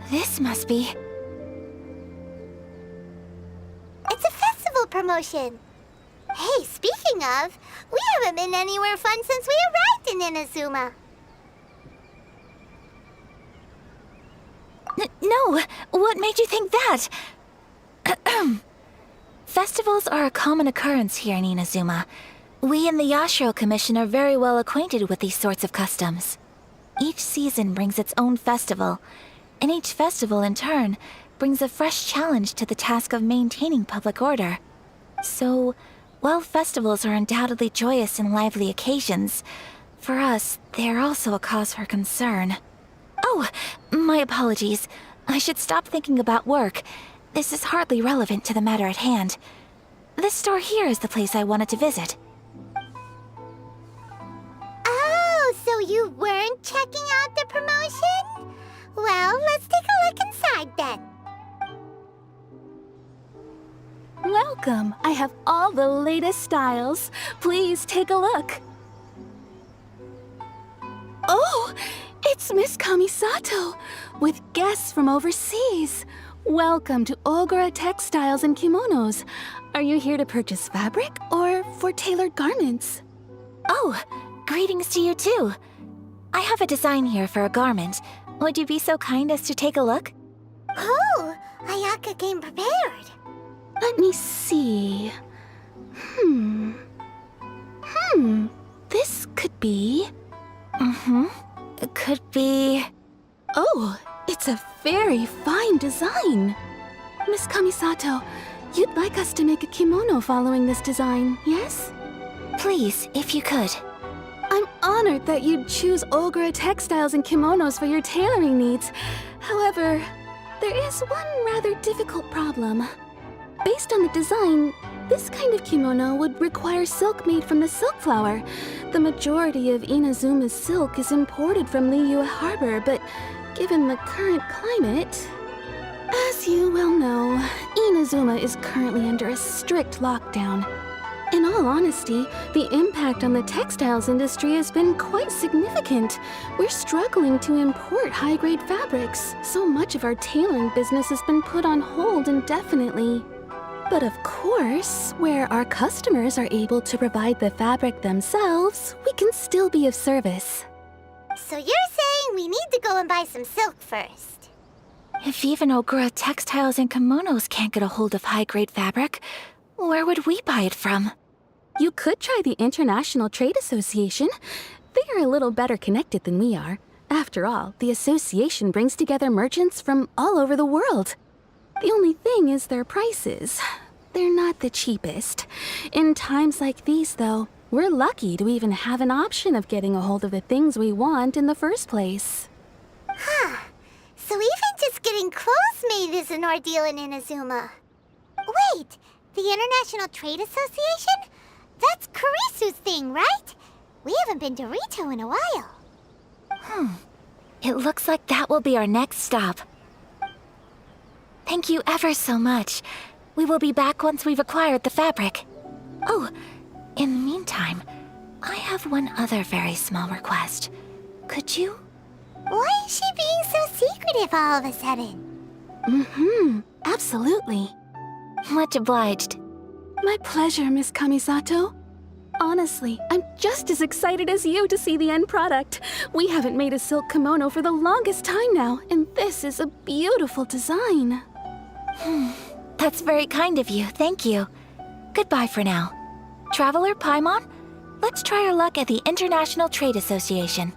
This must be... It's a festival promotion. Hey, speaking of, we haven't been anywhere fun since we arrived in Inazuma. No! What made you think that? Festivals are a common occurrence here in Inazuma. We in the Yashiro Commission are very well acquainted with these sorts of customs. Each season brings its own festival, and each festival, in turn, brings a fresh challenge to the task of maintaining public order. So, while festivals are undoubtedly joyous and lively occasions, for us, they are also a cause for concern. Oh, my apologies. I should stop thinking about work. This is hardly relevant to the matter at hand. This store here is the place I wanted to visit. Oh, so you weren't checking out the promotion? Well, let's take a look inside then. Welcome. I have all the latest styles. Please take a look. Oh, it's Miss Kamisato with guests from overseas. Welcome to Ogura Textiles and Kimonos. Are you here to purchase fabric or for tailored garments? Oh, greetings to you too. I have a design here for a garment. Would you be so kind as to take a look? Oh, Ayaka came prepared. Let me see. This could be... It could be... Oh, it's a very fine design. Miss Kamisato, you'd like us to make a kimono following this design, yes? Please, if you could. I'm honored that you'd choose Ogura Textiles and Kimonos for your tailoring needs. However, there is one rather difficult problem. Based on the design, this kind of kimono would require silk made from the silk flower. The majority of Inazuma's silk is imported from Liyue Harbor, but given the current climate... As you well know, Inazuma is currently under a strict lockdown. In all honesty, the impact on the textiles industry has been quite significant. We're struggling to import high-grade fabrics. So much of our tailoring business has been put on hold indefinitely. But of course, where our customers are able to provide the fabric themselves, we can still be of service. So you're saying we need to go and buy some silk first? If even Ogura Textiles and Kimonos can't get a hold of high-grade fabric, where would we buy it from? You could try the International Trade Association. They are a little better connected than we are. After all, the association brings together merchants from all over the world. The only thing is their prices. They're not the cheapest. In times like these, though, we're lucky to even have an option of getting a hold of the things we want in the first place. Huh. So even just getting clothes made is an ordeal in Inazuma. Wait, the International Trade Association? That's Kurisu's thing, right? We haven't been to Rito in a while. It looks like that will be our next stop. Thank you ever so much. We will be back once we've acquired the fabric. Oh, in the meantime, I have one other very small request. Could you? Why is she being so secretive all of a sudden? Absolutely. Much obliged. My pleasure, Miss Kamisato. Honestly, I'm just as excited as you to see the end product. We haven't made a silk kimono for the longest time now, and this is a beautiful design. That's very kind of you, thank you. Goodbye for now. Traveler Paimon, let's try our luck at the International Trade Association.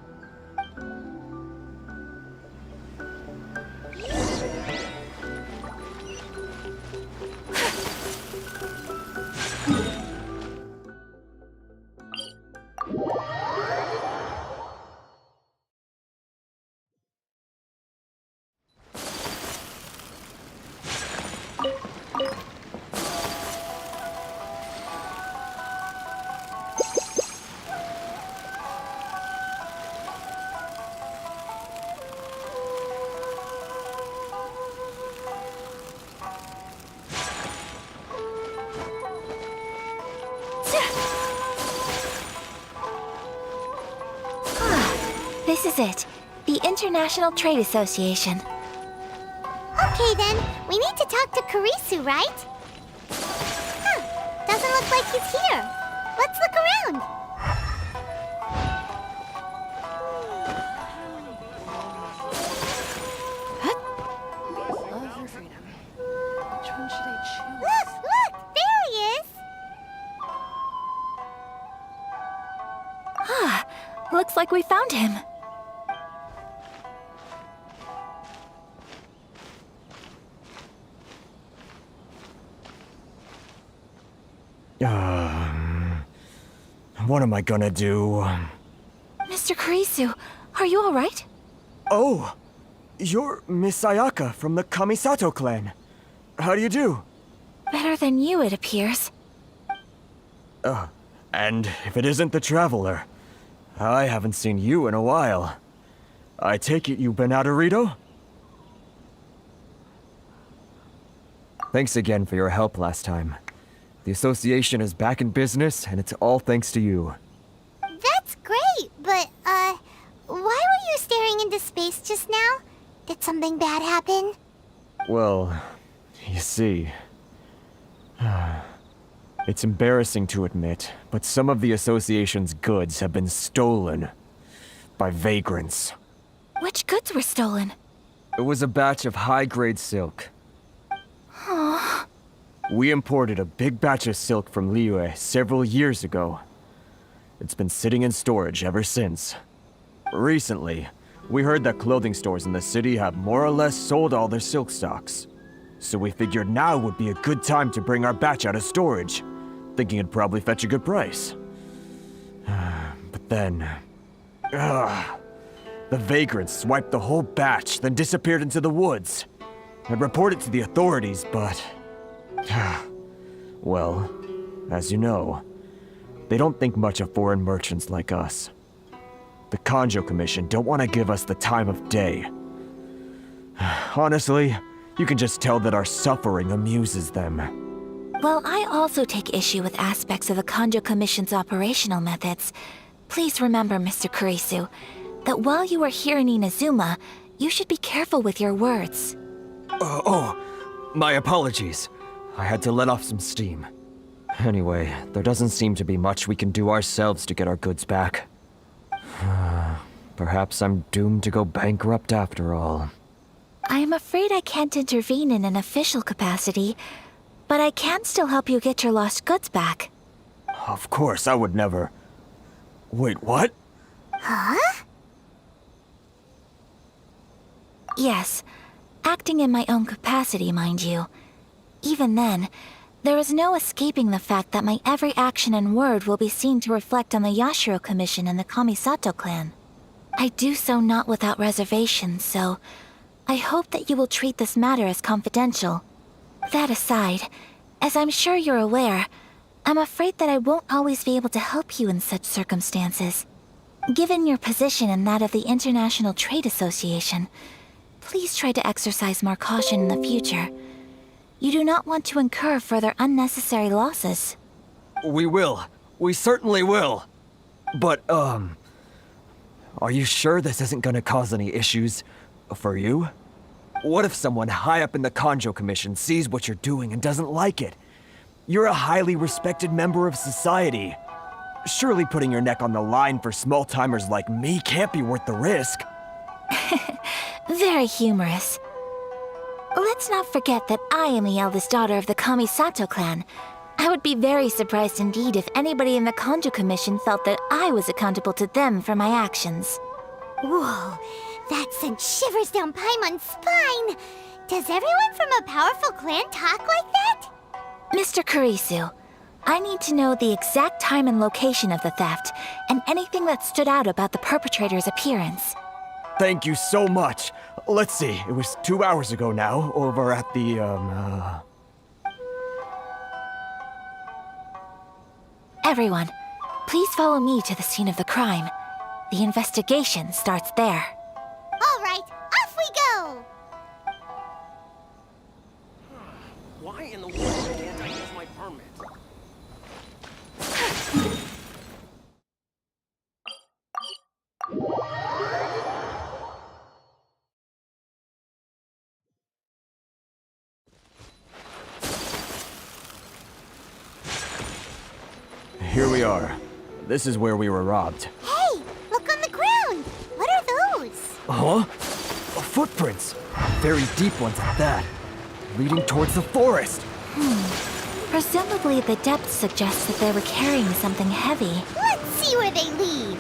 This is it. The International Trade Association. Okay then, we need to talk to Kurisu, right? Huh, doesn't look like he's here. Let's look around. Love your freedom. Which one should I choose? Look, there he is. Ah, looks like we found him. What am I gonna do? Mr. Kurisu, are you alright? Oh, you're Miss Ayaka from the Kamisato clan. How do you do? Better than you, it appears. And if it isn't the Traveler, I haven't seen you in a while. I take it you've been out of Rito? Thanks again for your help last time. The association is back in business, and it's all thanks to you. That's great, but, why were you staring into space just now? Did something bad happen? Well, you see... It's embarrassing to admit, but some of the association's goods have been stolen by vagrants. Which goods were stolen? It was a batch of high-grade silk. We imported a big batch of silk from Liyue several years ago. It's been sitting in storage ever since. Recently, we heard that clothing stores in the city have more or less sold all their silk stocks. So we figured now would be a good time to bring our batch out of storage, thinking it'd probably fetch a good price. But then... the vagrants swiped the whole batch, then disappeared into the woods. I reported to the authorities, but... well, as you know, they don't think much of foreign merchants like us. The Kanjo Commission don't want to give us the time of day. Honestly, you can just tell that our suffering amuses them. Well, I also take issue with aspects of the Kanjo Commission's operational methods. Please remember, Mr. Kurisu, that while you are here in Inazuma, you should be careful with your words. My apologies. I had to let off some steam. Anyway, there doesn't seem to be much we can do ourselves to get our goods back. Perhaps I'm doomed to go bankrupt after all. I am afraid I can't intervene in an official capacity, but I can still help you get your lost goods back. Of course, I would never... Wait, what? Huh? Yes, acting in my own capacity, mind you. Even then, there is no escaping the fact that my every action and word will be seen to reflect on the Yashiro Commission and the Kamisato clan. I do so not without reservation, so I hope that you will treat this matter as confidential. That aside, as I'm sure you're aware, I'm afraid that I won't always be able to help you in such circumstances. Given your position and that of the International Trade Association, please try to exercise more caution in the future. You do not want to incur further unnecessary losses. We will. We certainly will. But, are you sure this isn't gonna cause any issues for you? What if someone high up in the Kanjo Commission sees what you're doing and doesn't like it? You're a highly respected member of society. Surely putting your neck on the line for small-timers like me can't be worth the risk. Very humorous. Let's not forget that I am the eldest daughter of the Kamisato clan. I would be very surprised indeed if anybody in the Kanjo Commission felt that I was accountable to them for my actions. Whoa, that sent shivers down Paimon's spine. Does everyone from a powerful clan talk like that? Mr. Kurisu, I need to know the exact time and location of the theft, and anything that stood out about the perpetrator's appearance. Thank you so much. Let's see, it was 2 hours ago now, over at the, Everyone, please follow me to the scene of the crime. The investigation starts there. All right, off we go! Why in the world can't I use my permit? we are. This is where we were robbed. Hey, look on the ground. What are those? Huh? Footprints. Very deep ones at that. Leading towards the forest. Presumably the depth suggests that they were carrying something heavy. Let's see where they lead.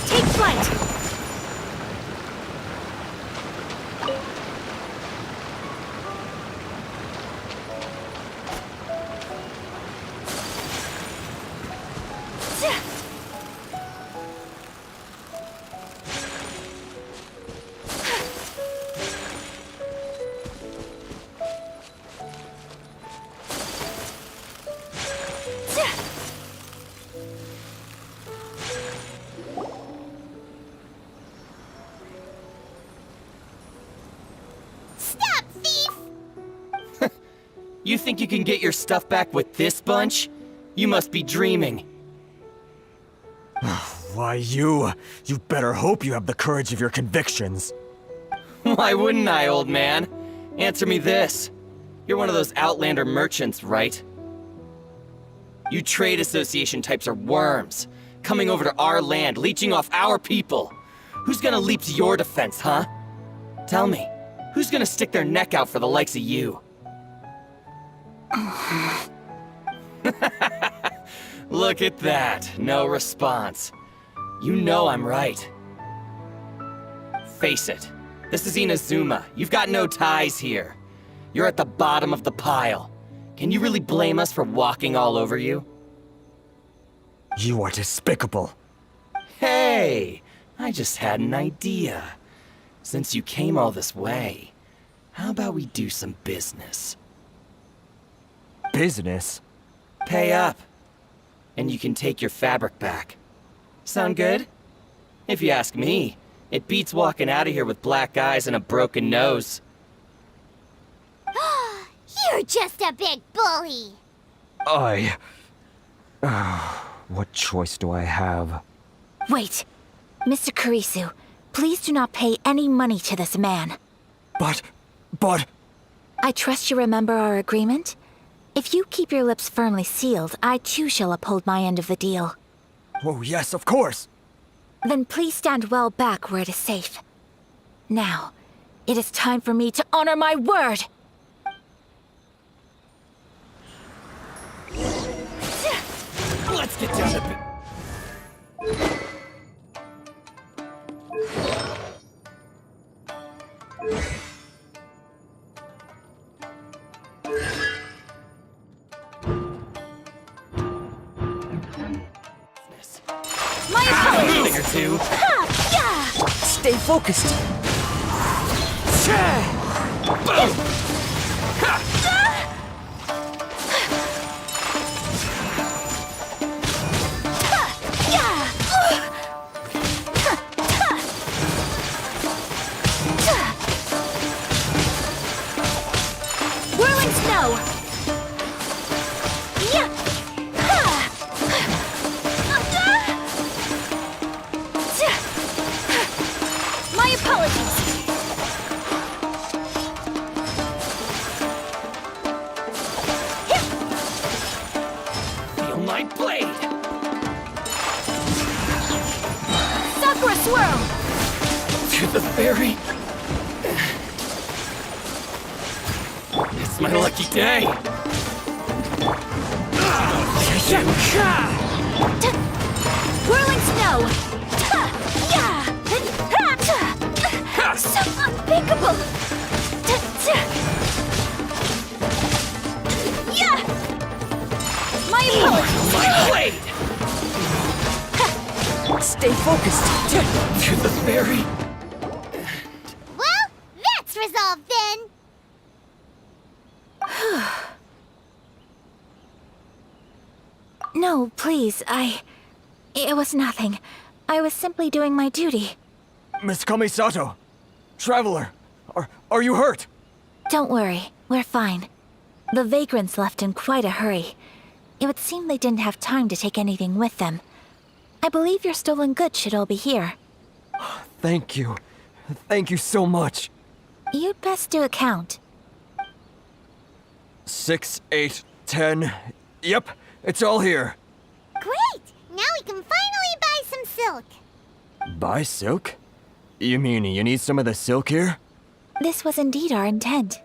Take flight! Stop, thief! You think you can get your stuff back with this bunch? You must be dreaming. Why, you better hope you have the courage of your convictions. Why wouldn't I, old man? Answer me this. You're one of those Outlander merchants, right? You trade association types are worms, coming over to our land, leeching off our people. Who's gonna leap to your defense, huh? Tell me, who's gonna stick their neck out for the likes of you? Look at that, no response. You know I'm right. Face it, this is Inazuma. You've got no ties here. You're at the bottom of the pile. Can you really blame us for walking all over you? You are despicable. Hey, I just had an idea. Since you came all this way, how about we do some business? Business? Pay up, and you can take your fabric back. Sound good? If you ask me, it beats walking out of here with black eyes and a broken nose. You're just a big bully! What choice do I have? Wait! Mr. Kurisu, please do not pay any money to this man. But... I trust you remember our agreement? If you keep your lips firmly sealed, I too shall uphold my end of the deal. Oh yes, of course! Then please stand well back where it is safe. Now, it is time for me to honor my word! Let's get down to My apologies! thing or two. Ha! Yeah! Stay focused! Whirling snow! My apologies! Feel my blade! Sakura swirl! To the fairy! It's my lucky day! Whirling snow! So unthinkable! My apologies! My blade! Stay focused. To the fairy! Well, that's resolved then. No, please, It was nothing. I was simply doing my duty. Miss Kamisato, Traveler, are you hurt? Don't worry, we're fine. The vagrants left in quite a hurry. It would seem they didn't have time to take anything with them. I believe your stolen goods should all be here. Thank you. Thank you so much. You'd best do a count. 6, 8, 10. Yep, it's all here. Great! Now we can finally buy some silk. Buy silk? You mean you need some of the silk here? This was indeed our intent.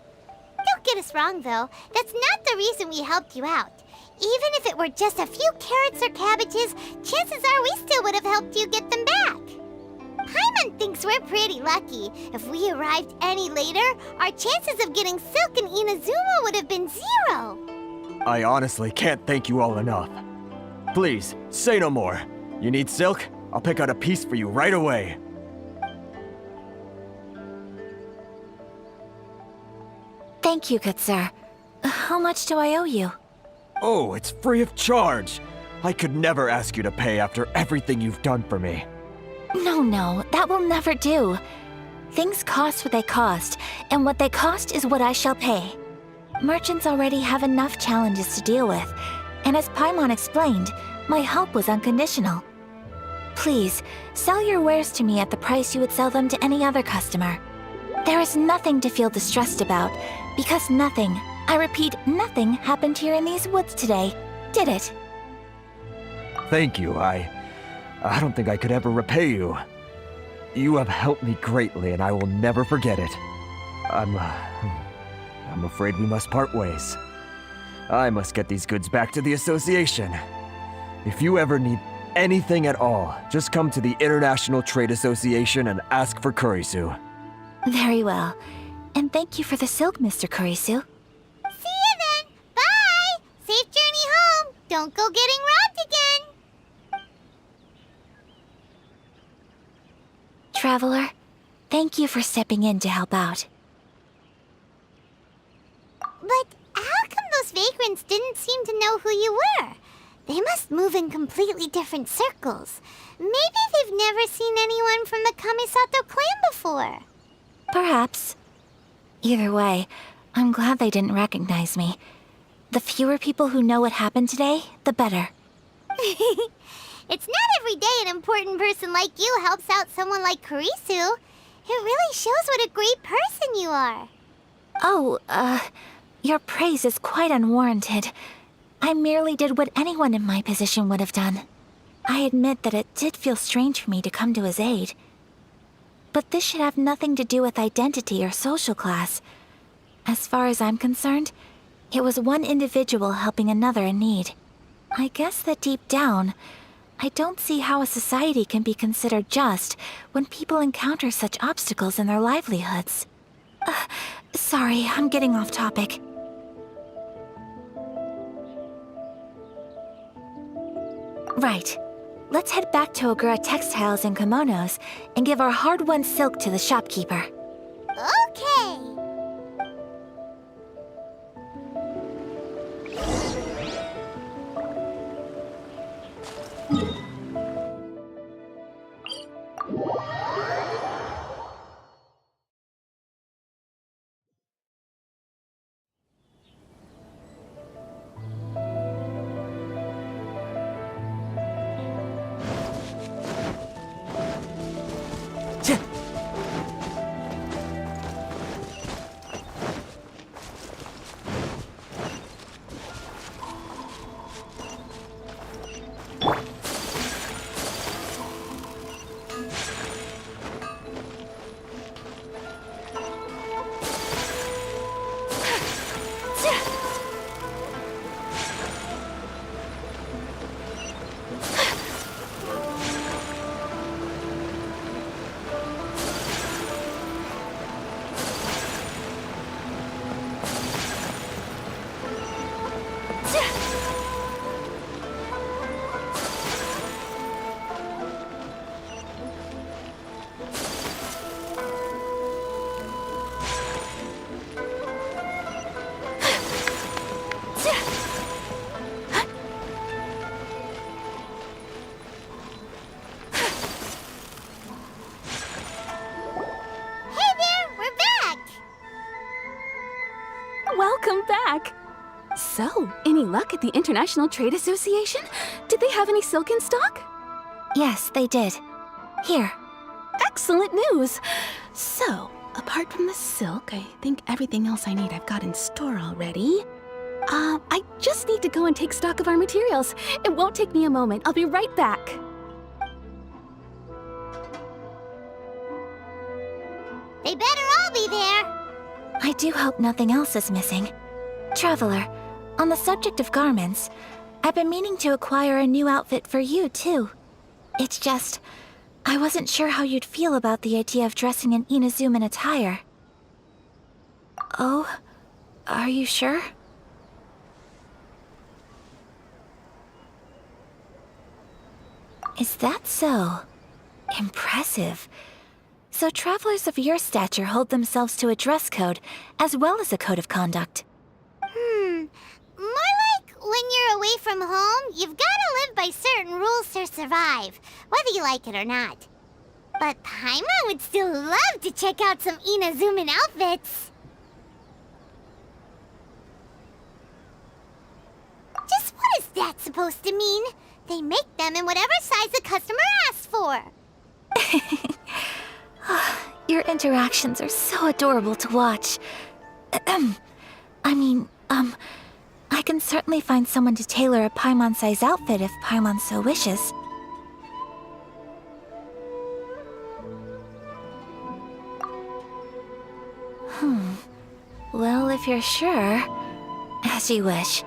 Don't get us wrong, though. That's not the reason we helped you out. Even if it were just a few carrots or cabbages, chances are we still would have helped you get them back. Paimon thinks we're pretty lucky. If we arrived any later, our chances of getting silk in Inazuma would have been 0. I honestly can't thank you all enough. Please, say no more. You need silk? I'll pick out a piece for you right away. Thank you, good sir. How much do I owe you? Oh, it's free of charge. I could never ask you to pay after everything you've done for me. No, that will never do. Things cost what they cost, and what they cost is what I shall pay. Merchants already have enough challenges to deal with, and as Paimon explained, my help was unconditional. Please, sell your wares to me at the price you would sell them to any other customer. There is nothing to feel distressed about, because nothing, I repeat, nothing happened here in these woods today, did it? Thank you. I don't think I could ever repay you. You have helped me greatly, and I will never forget it. I'm afraid we must part ways. I must get these goods back to the association. If you ever need anything at all, just come to the International Trade Association and ask for Kurisu. Very well. And thank you for the silk, Mr. Kurisu. See you then. Bye. Safe journey home. Don't go getting robbed again. Traveler, thank you for stepping in to help out. But how come those vagrants didn't seem to know who you were? They must move in completely different circles. Maybe they've never seen anyone from the Kamisato clan before. Perhaps. Either way, I'm glad they didn't recognize me. The fewer people who know what happened today, the better. It's not every day an important person like you helps out someone like Kurisu. It really shows what a great person you are. Oh, your praise is quite unwarranted. I merely did what anyone in my position would have done. I admit that it did feel strange for me to come to his aid. But this should have nothing to do with identity or social class. As far as I'm concerned, it was one individual helping another in need. I guess that deep down, I don't see how a society can be considered just when people encounter such obstacles in their livelihoods. Sorry, I'm getting off topic. Right. Let's head back to Ogura Textiles and Kimonos and give our hard-won silk to the shopkeeper. Okay. Hey there, we're back! Welcome back! So, any luck at the International Trade Association? Did they have any silk in stock? Yes, they did. Here. Excellent news! So, apart from the silk, I think everything else I need I've got in store already. I just need to go and take stock of our materials. It won't take me a moment. I'll be right back. They better all be there! I do hope nothing else is missing. Traveler, on the subject of garments, I've been meaning to acquire a new outfit for you, too. It's just, I wasn't sure how you'd feel about the idea of dressing in Inazuman attire. Oh, are you sure? Is that so? Impressive. So travelers of your stature hold themselves to a dress code, as well as a code of conduct. More like when you're away from home, you've gotta live by certain rules to survive, whether you like it or not. But Paimon would still love to check out some Inazuman outfits. Just what is that supposed to mean? They make them in whatever size the customer asks for. Your interactions are so adorable to watch. I can certainly find someone to tailor a Paimon-size outfit if Paimon so wishes. Well, if you're sure, as you wish.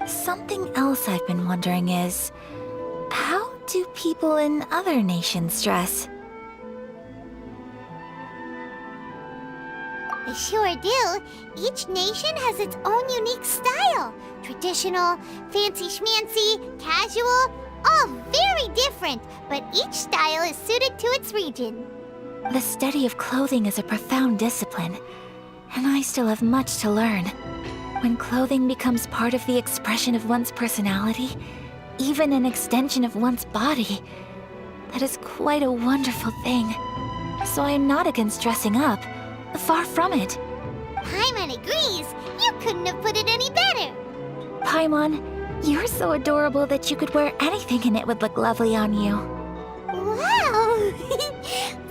Something else I've been wondering is, how do people in other nations dress? They sure do. Each nation has its own unique style. Traditional, fancy schmancy, casual, all very different, but each style is suited to its region. The study of clothing is a profound discipline, and I still have much to learn. When clothing becomes part of the expression of one's personality, even an extension of one's body, that is quite a wonderful thing. So I am not against dressing up. Far from it. Paimon agrees. You couldn't have put it any better. Paimon, you're so adorable that you could wear anything and it would look lovely on you. Wow!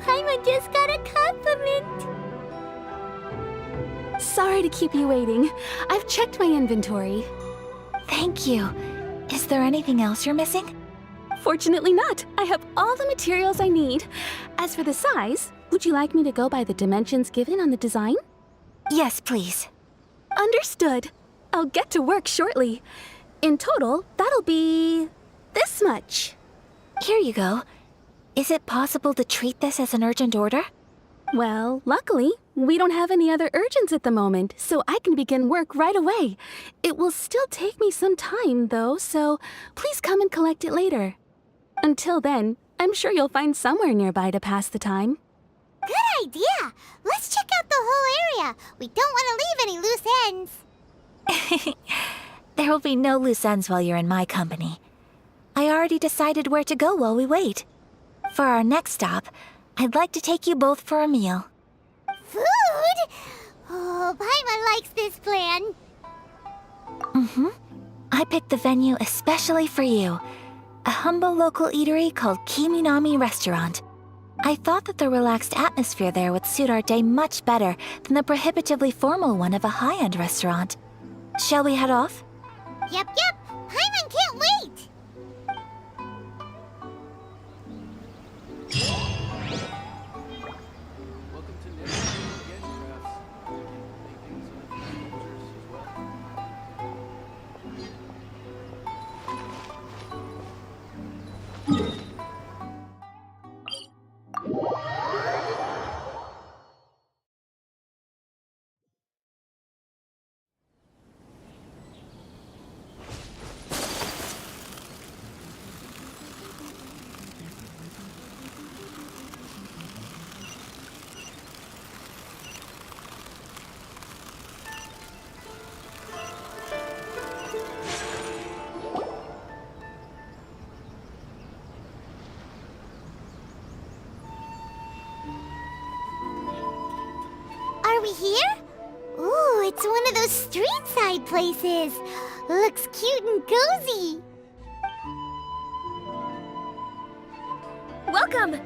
Paimon just got a compliment. Sorry to keep you waiting. I've checked my inventory. Thank you. Is there anything else you're missing? Fortunately not. I have all the materials I need. As for the size, would you like me to go by the dimensions given on the design? Yes, please. Understood. I'll get to work shortly. In total, that'll be this much. Here you go. Is it possible to treat this as an urgent order? Well, luckily, we don't have any other urgents at the moment, so I can begin work right away. It will still take me some time, though, so please come and collect it later. Until then, I'm sure you'll find somewhere nearby to pass the time. Good idea. Let's check out the whole area. We don't want to leave any loose ends. There will be no loose ends while you're in my company. I already decided where to go while we wait. For our next stop, I'd like to take you both for a meal. Food? Oh, Paimon likes this plan. I picked the venue especially for you. A humble local eatery called Kiminami Restaurant. I thought that the relaxed atmosphere there would suit our day much better than the prohibitively formal one of a high-end restaurant. Shall we head off? Yep. Paimon can't wait. Welcome to Nivis again, Grus. Makings of soldiers as well. night place is. Looks cute and cozy. Welcome!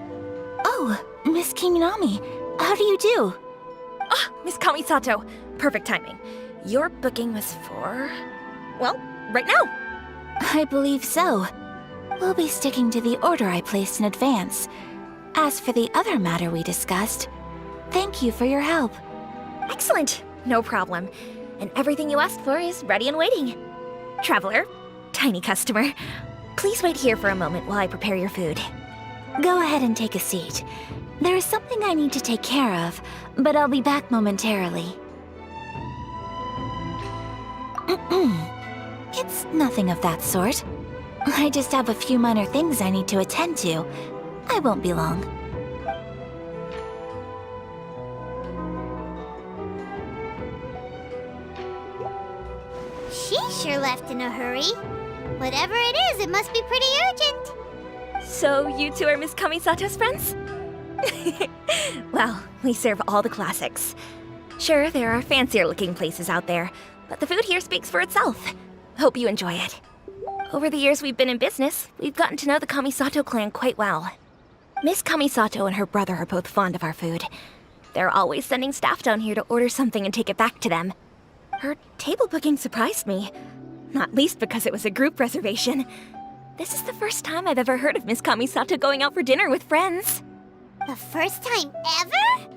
Oh, Miss Kiminami, how do you do? Ah, Miss Kamisato. Perfect timing. Your booking was for... well, right now. I believe so. We'll be sticking to the order I placed in advance. As for the other matter we discussed, thank you for your help. Excellent. No problem. And everything you asked for is ready and waiting. Traveler, tiny customer, please wait here for a moment while I prepare your food. Go ahead and take a seat. There is something I need to take care of, but I'll be back momentarily. It's nothing of that sort. I just have a few minor things I need to attend to. I won't be long. She sure left in a hurry. Whatever it is, it must be pretty urgent. So you two are Miss Kamisato's friends? Well, we serve all the classics. Sure, there are fancier looking places out there, but the food here speaks for itself. Hope you enjoy it. Over the years we've been in business, we've gotten to know the Kamisato clan quite well. Miss Kamisato and her brother are both fond of our food. They're always sending staff down here to order something and take it back to them. Her table booking surprised me, not least because it was a group reservation. This is the first time I've ever heard of Miss Kamisato going out for dinner with friends. The first time ever?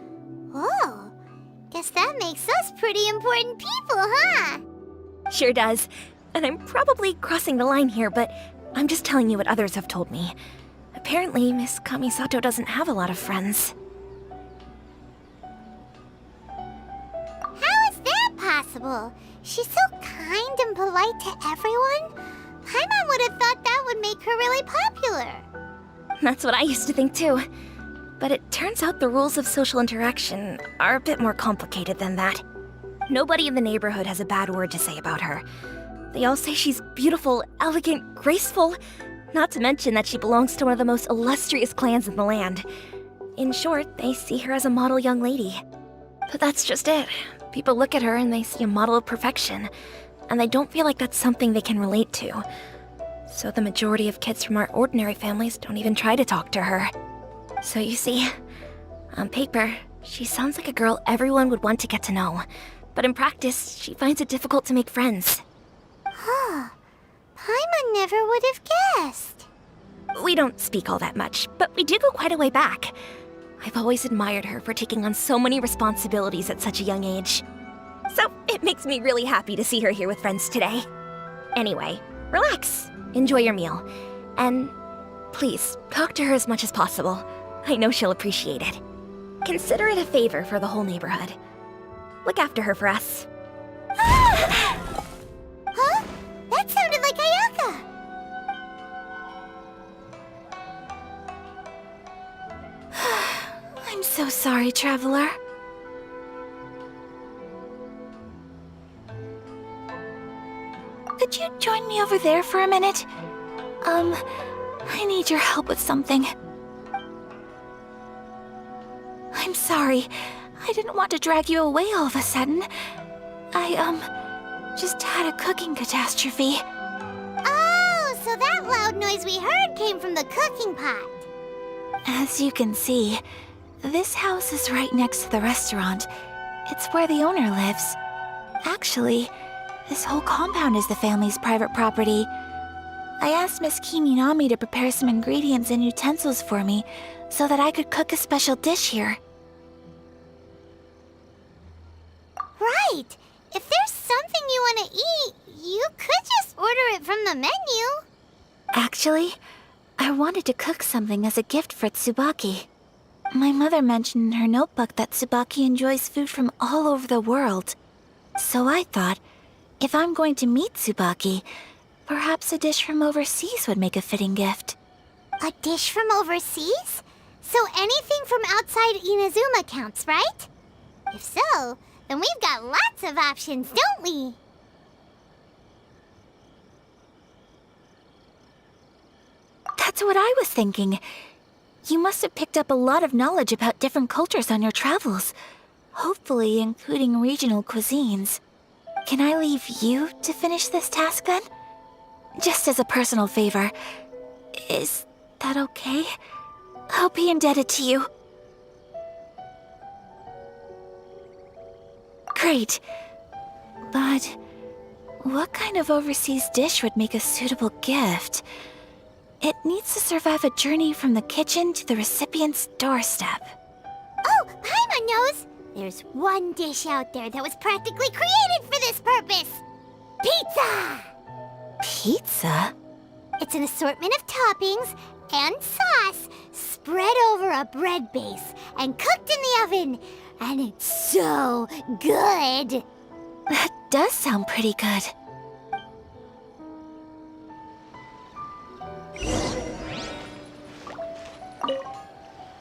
Oh, guess that makes us pretty important people, huh? Sure does. And I'm probably crossing the line here, but I'm just telling you what others have told me. Apparently, Miss Kamisato doesn't have a lot of friends. How is that possible? She's so kind and polite to everyone. Paimon would have thought that would make her really popular. That's what I used to think too. But it turns out the rules of social interaction are a bit more complicated than that. Nobody in the neighborhood has a bad word to say about her. They all say she's beautiful, elegant, graceful, not to mention that she belongs to one of the most illustrious clans in the land. In short, they see her as a model young lady. But that's just it. People look at her and they see a model of perfection, and they don't feel like that's something they can relate to. So the majority of kids from our ordinary families don't even try to talk to her. So you see, on paper, she sounds like a girl everyone would want to get to know. But in practice, she finds it difficult to make friends. Huh. Paimon never would have guessed. We don't speak all that much, but we do go quite a way back. I've always admired her for taking on so many responsibilities at such a young age. So it makes me really happy to see her here with friends today. Anyway, relax, enjoy your meal, and please, talk to her as much as possible. I know she'll appreciate it. Consider it a favor for the whole neighborhood. Look after her for us. Huh? That sounded like Ayaka. I'm so sorry, traveler. Could you join me over there for a minute? I need your help with something. I'm sorry. I didn't want to drag you away all of a sudden. I, just had a cooking catastrophe. Oh, so that loud noise we heard came from the cooking pot. As you can see, this house is right next to the restaurant. It's where the owner lives. Actually, this whole compound is the family's private property. I asked Miss Kiminami to prepare some ingredients and utensils for me so that I could cook a special dish here. Right. If there's something you want to eat, you could just order it from the menu. Actually, I wanted to cook something as a gift for Tsubaki. My mother mentioned in her notebook that Tsubaki enjoys food from all over the world. So I thought, if I'm going to meet Tsubaki, perhaps a dish from overseas would make a fitting gift. A dish from overseas? So anything from outside Inazuma counts, right? If so, then we've got lots of options, don't we? That's what I was thinking. You must have picked up a lot of knowledge about different cultures on your travels, hopefully including regional cuisines. Can I leave you to finish this task then? Just as a personal favor. Is that okay? I'll be indebted to you. Great. But what kind of overseas dish would make a suitable gift? It needs to survive a journey from the kitchen to the recipient's doorstep. Oh, Paimon knows! There's one dish out there that was practically created for this purpose! Pizza! Pizza? It's an assortment of toppings and sauce spread over a bread base and cooked in the oven. And it's so good! That does sound pretty good.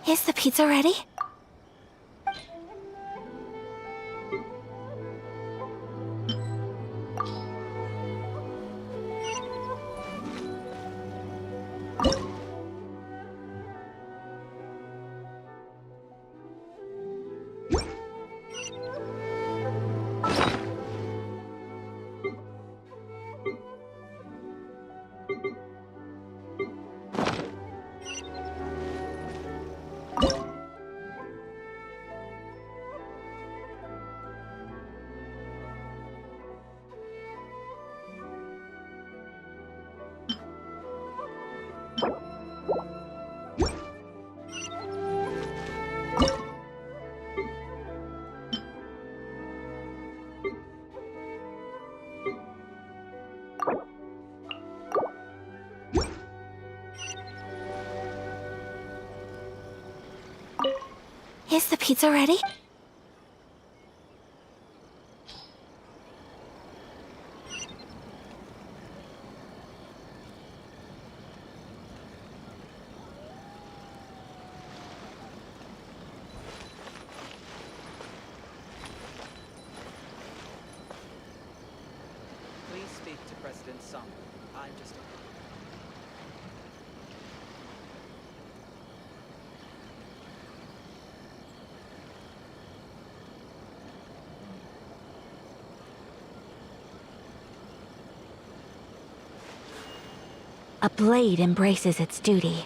Is the pizza ready? Is the pizza ready? Please speak to President Sung. I'm just... A blade embraces its duty.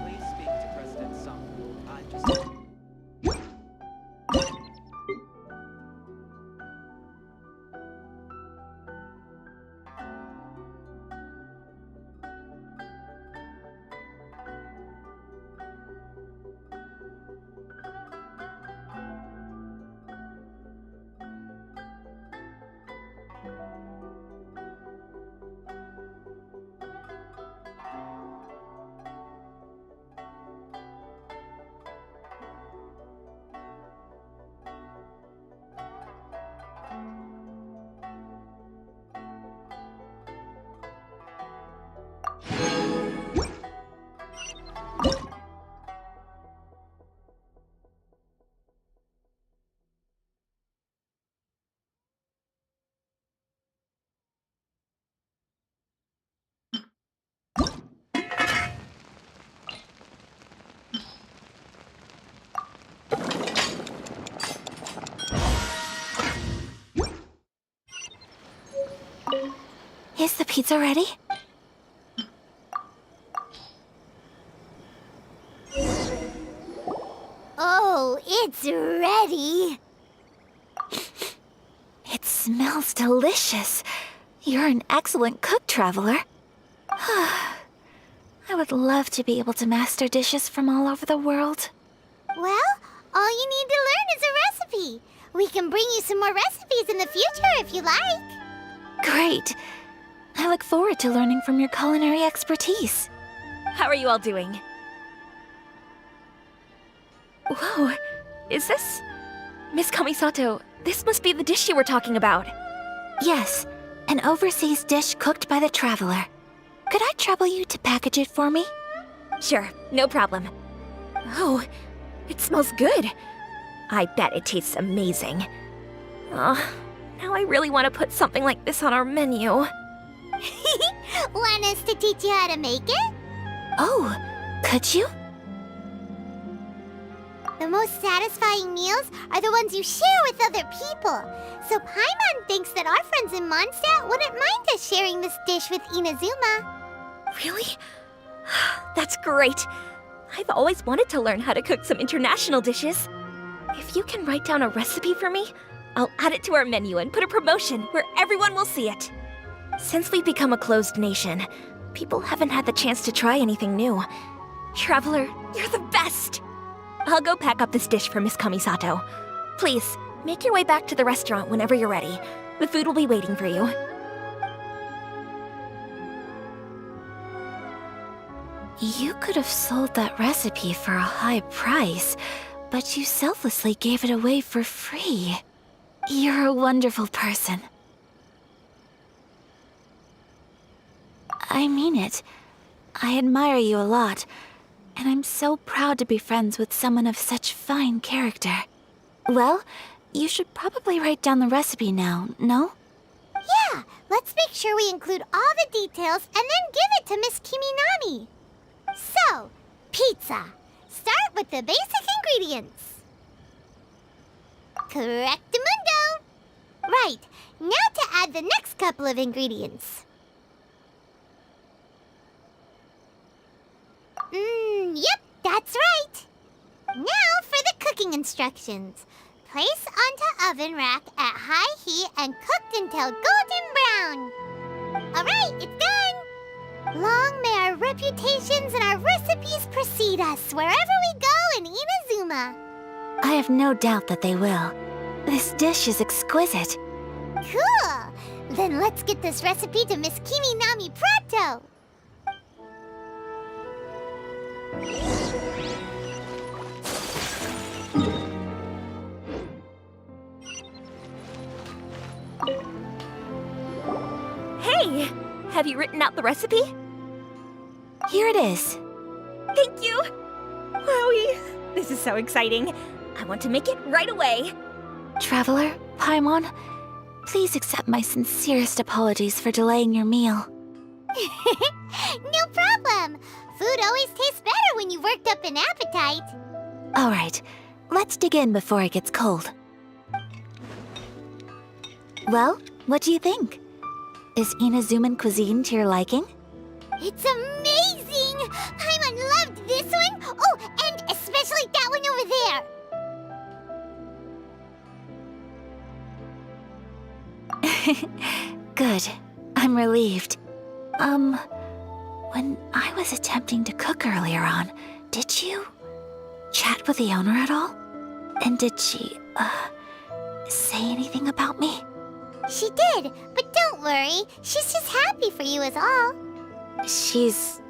Please speak to President Sung. I'm just... Is the pizza ready? Oh, it's ready! It smells delicious. You're an excellent cook, Traveler. I would love to be able to master dishes from all over the world. Well, all you need to learn is a recipe. We can bring you some more recipes in the future if you like. Great. I look forward to learning from your culinary expertise. How are you all doing? Whoa, is this... Miss Kamisato, This must be the dish you were talking about. Yes, an overseas dish cooked by the traveler. Could I trouble you to package it for me? Sure, no problem. Oh, it smells good. I bet it tastes amazing. Oh, now I really want to put something like this on our menu. Want us to teach you how to make it? Oh, could you? The most satisfying meals are the ones you share with other people. So Paimon thinks that our friends in Mondstadt wouldn't mind us sharing this dish with Inazuma. Really? That's great. I've always wanted to learn how to cook some international dishes. If you can write down a recipe for me, I'll add it to our menu and put a promotion where everyone will see it. Since we've become a closed nation, people haven't had the chance to try anything new. Traveler, you're the best! I'll go pack up this dish for Miss Kamisato. Please, make your way back to the restaurant whenever you're ready. The food will be waiting for you. You could have sold that recipe for a high price, but you selflessly gave it away for free. You're a wonderful person. I mean it. I admire you a lot, and I'm so proud to be friends with someone of such fine character. Well, you should probably write down the recipe now, no? Yeah, let's make sure we include all the details and then give it to Miss Kiminami. So, pizza. Start with the basic ingredients. Correctamundo. Right, now to add the next couple of ingredients. Yep, that's right. Now for the cooking instructions. Place onto oven rack at high heat and cooked until golden brown. Alright, it's done. Long may our reputations and our recipes precede us wherever we go in Inazuma. I have no doubt that they will. This dish is exquisite. Cool. Then let's get this recipe to Miss Kiminami pronto. Hey! Have you written out the recipe? Here it is. Thank you! Wowie! This is so exciting. I want to make it right away. Traveler, Paimon, please accept my sincerest apologies for delaying your meal. No problem. Food always tastes better when you've worked up an appetite. All right, let's dig in before it gets cold. Well, what do you think? Is Inazuman cuisine to your liking? It's amazing! Paimon loved this one. Oh, and especially that one over there. Good. I'm relieved. When I was attempting to cook earlier on, did you chat with the owner at all? And did she, say anything about me? She did, but don't worry. She's just happy for you is all. She's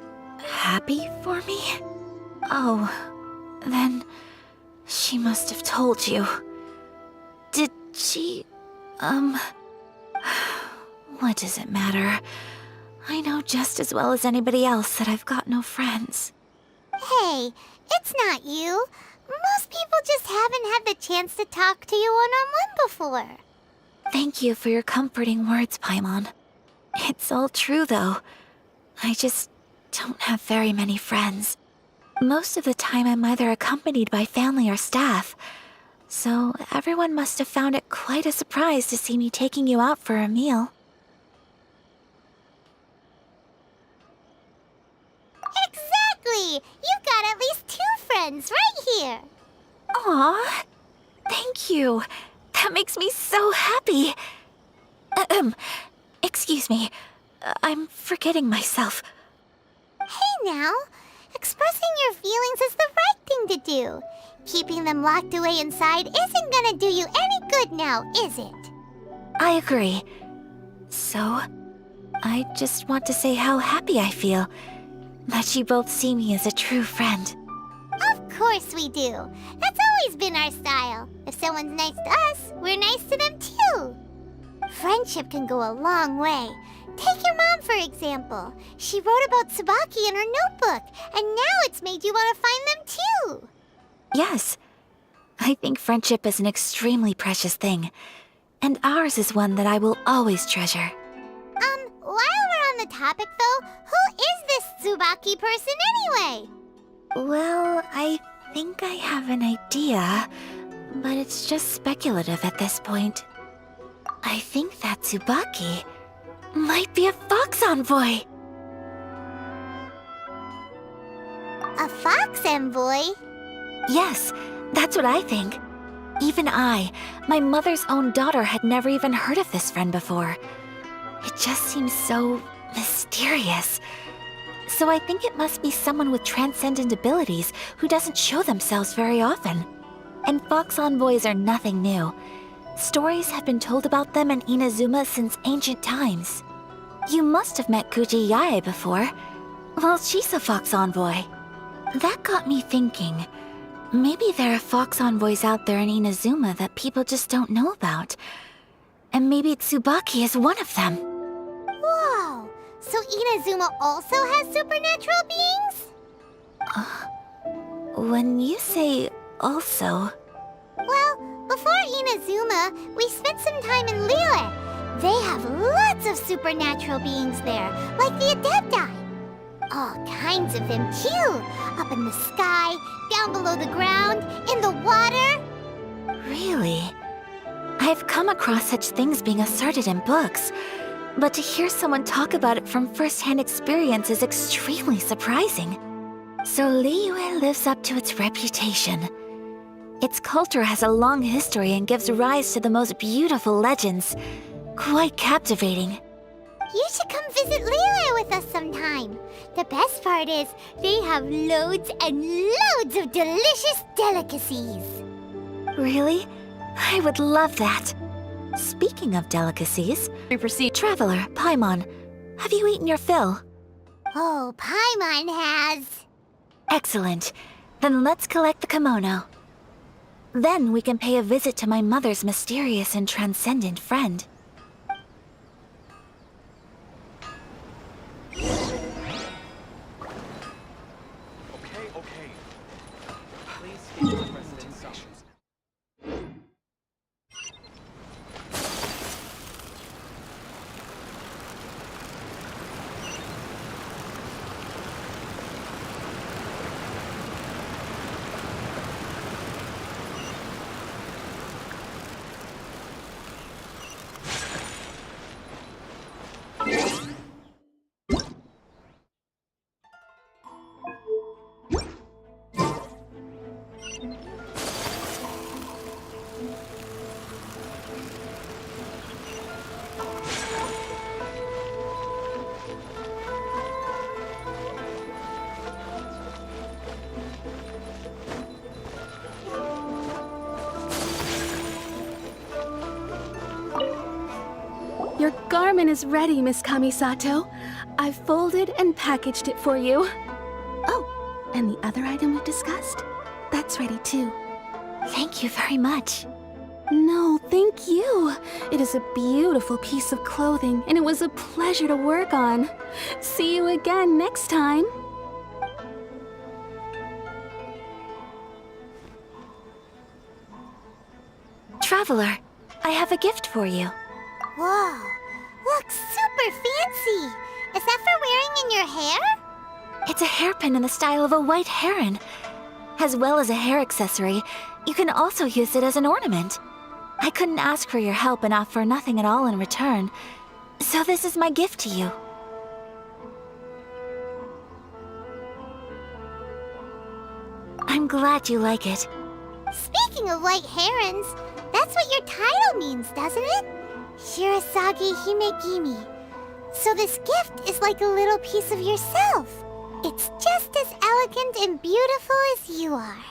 happy for me? Oh, then she must have told you. Did she, what does it matter? I know just as well as anybody else that I've got no friends. Hey, it's not you. Most people just haven't had the chance to talk to you one-on-one before. Thank you for your comforting words, Paimon. It's all true, though. I just don't have very many friends. Most of the time I'm either accompanied by family or staff, so everyone must have found it quite a surprise to see me taking you out for a meal. Exactly! You've got at least 2 friends right here. Aw, thank you. That makes me so happy. Excuse me. I'm forgetting myself. Hey now, expressing your feelings is the right thing to do. Keeping them locked away inside isn't gonna do you any good now, is it? I agree. So, I just want to say how happy I feel that you both see me as a true friend. Of course we do. That's all always been our style. If someone's nice to us, we're nice to them too. Friendship can go a long way. Take your mom, for example. She wrote about Tsubaki in her notebook, and now it's made you want to find them too. Yes. I think friendship is an extremely precious thing. And ours is one that I will always treasure. While we're on the topic though, who is this Tsubaki person anyway? Well, I think I have an idea, but it's just speculative at this point. I think that Tsubaki might be a fox envoy. A fox envoy? Yes, that's what I think. Even I, my mother's own daughter, had never even heard of this friend before. It just seems so mysterious. So I think it must be someone with transcendent abilities who doesn't show themselves very often. And fox envoys are nothing new. Stories have been told about them in Inazuma since ancient times. You must have met Kuji Yae before. Well, she's a fox envoy. That got me thinking. Maybe there are fox envoys out there in Inazuma that people just don't know about. And maybe Tsubaki is one of them. Whoa! So Inazuma also has supernatural beings? When you say also... Well, before Inazuma, we spent some time in Liyue. They have lots of supernatural beings there, like the Adepti. All kinds of them too. Up in the sky, down below the ground, in the water. Really? I've come across such things being asserted in books, but to hear someone talk about it from first-hand experience is extremely surprising. So Liyue lives up to its reputation. Its culture has a long history and gives rise to the most beautiful legends. Quite captivating. You should come visit Liyue with us sometime. The best part is, they have loads and loads of delicious delicacies. Really? I would love that. Speaking of delicacies, we proceed. Traveler, Paimon, have you eaten your fill? Oh, Paimon has. Excellent. Then let's collect the kimono. Then we can pay a visit to my mother's mysterious and transcendent friend. Okay. Please give the president some. Your garment is ready, Miss Kamisato. I've folded and packaged it for you. Oh, and the other item we discussed? That's ready too. Thank you very much. No, thank you. It is a beautiful piece of clothing, and it was a pleasure to work on. See you again next time. Traveler, I have a gift for you. Whoa, looks super fancy. Is that for wearing in your hair? It's a hairpin in the style of a white heron. As well as a hair accessory, you can also use it as an ornament. I couldn't ask for your help and offer nothing at all in return. So this is my gift to you. I'm glad you like it. Speaking of white herons, that's what your title means, doesn't it? Shirasagi Himegimi. So this gift is like a little piece of yourself. It's just as elegant and beautiful as you are.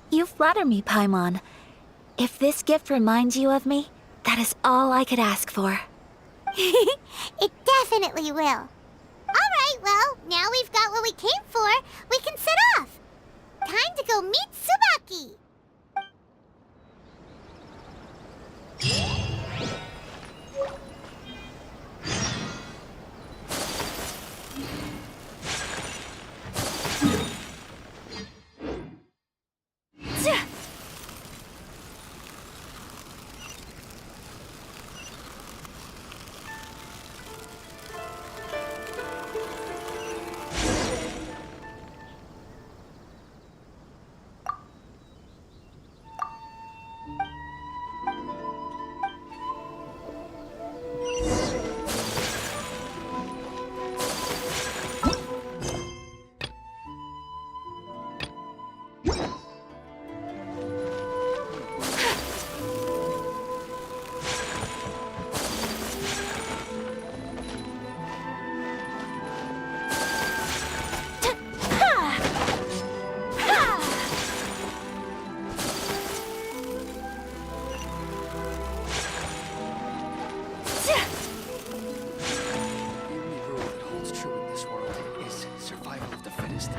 You flatter me, Paimon. If this gift reminds you of me, that is all I could ask for. It definitely will. Alright, well, now we've got what we came for, we can set off. Time to go meet Tsubaki! The only rule that holds true in this world is survival of the fittest.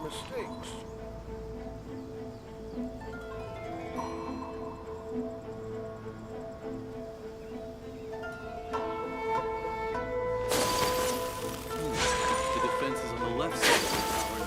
Mistakes. The defense is on the left side of the tower.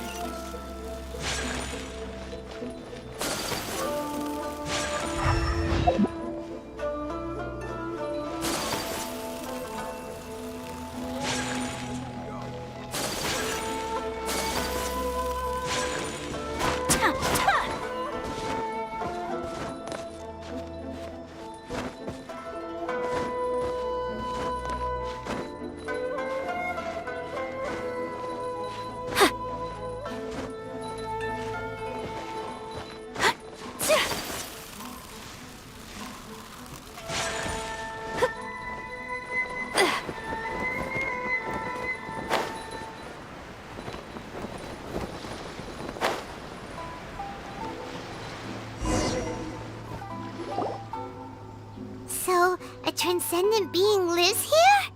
So, a transcendent being lives here?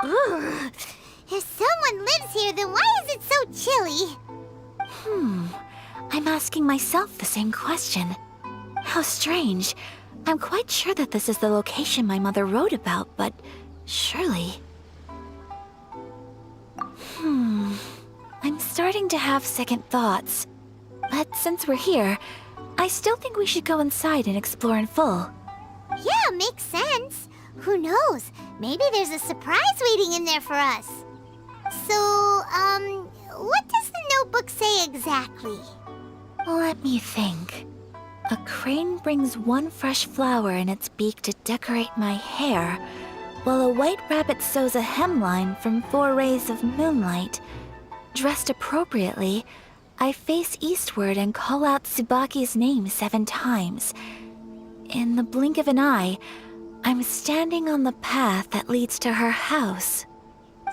Ugh. If someone lives here, then why is it so chilly? I'm asking myself the same question. How strange. I'm quite sure that this is the location my mother wrote about, but surely... I'm starting to have second thoughts. But since we're here, I still think we should go inside and explore in full. Yeah, makes sense. Who knows? Maybe there's a surprise waiting in there for us. So, what does the notebook say exactly? Let me think. A crane brings one fresh flower in its beak to decorate my hair, while a white rabbit sews a hemline from 4 rays of moonlight. Dressed appropriately, I face eastward and call out Tsubaki's name 7 times. In the blink of an eye, I'm standing on the path that leads to her house.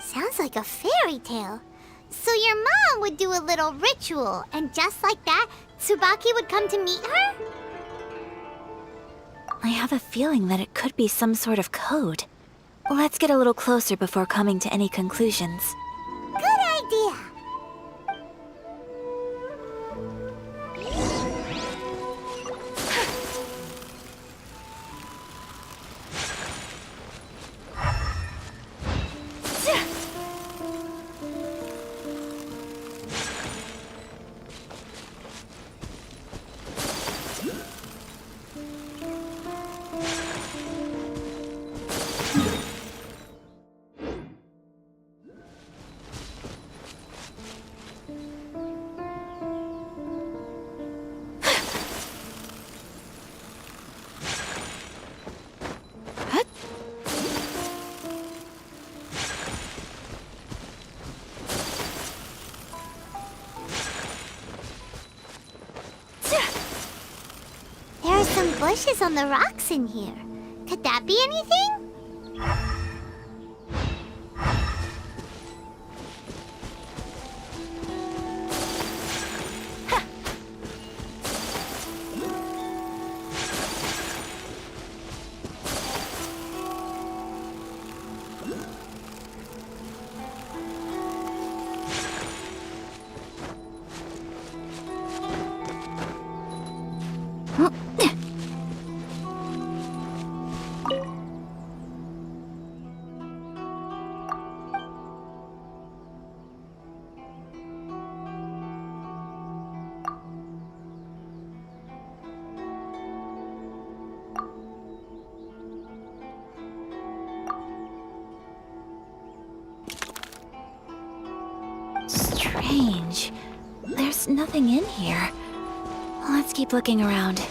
Sounds like a fairy tale. So your mom would do a little ritual, and just like that, Tsubaki would come to meet her? I have a feeling that it could be some sort of code. Let's get a little closer before coming to any conclusions. Good idea. There are some bushes on the rocks in here. Could that be anything? Strange. There's nothing in here. Let's keep looking around.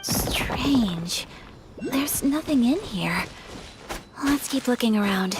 Strange. There's nothing in here. Let's keep looking around.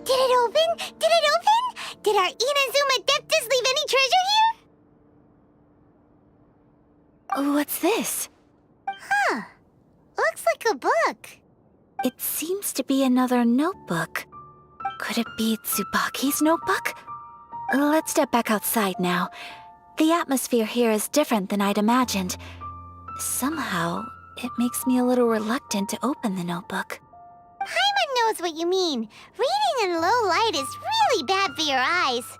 Did it open? Did our Inazuma Adeptus leave any treasure here? What's this? Huh. Looks like a book. It seems to be another notebook. Could it be Tsubaki's notebook? Let's step back outside now. The atmosphere here is different than I'd imagined. Somehow, it makes me a little reluctant to open the notebook. Paimon knows what you mean. Reading in low light is really bad for your eyes.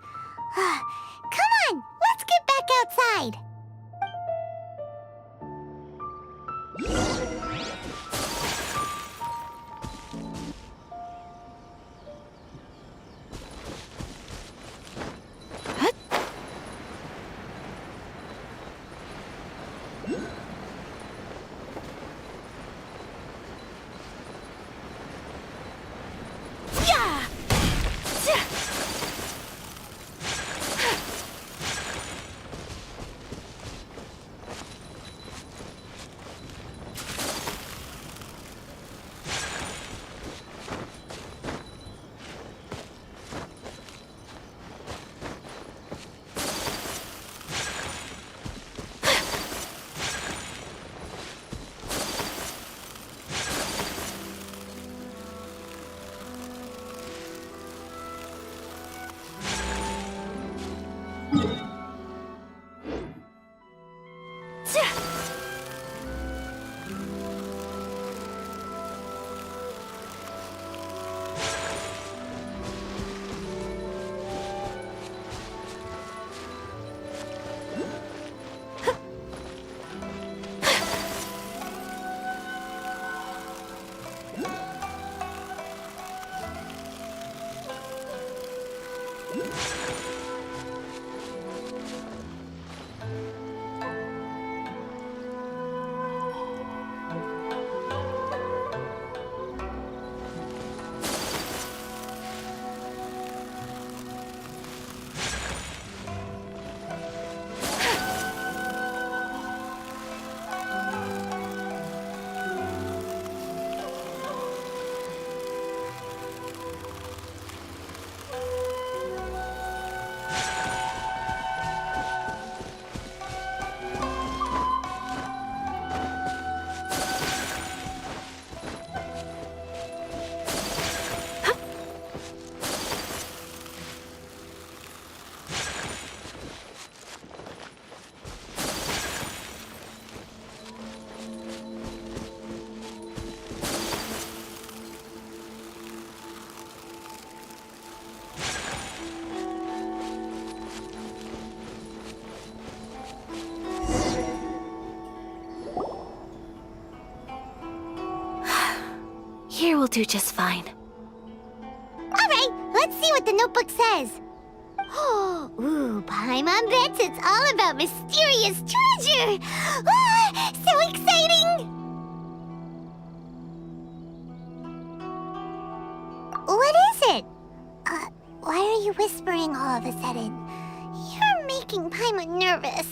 Come on, let's get back outside. Here will do just fine. Alright, let's see what the notebook says. Ooh, Paimon bets it's all about mysterious treasure! Ah, so exciting! What is it? Why are you whispering all of a sudden? You're making Paimon nervous.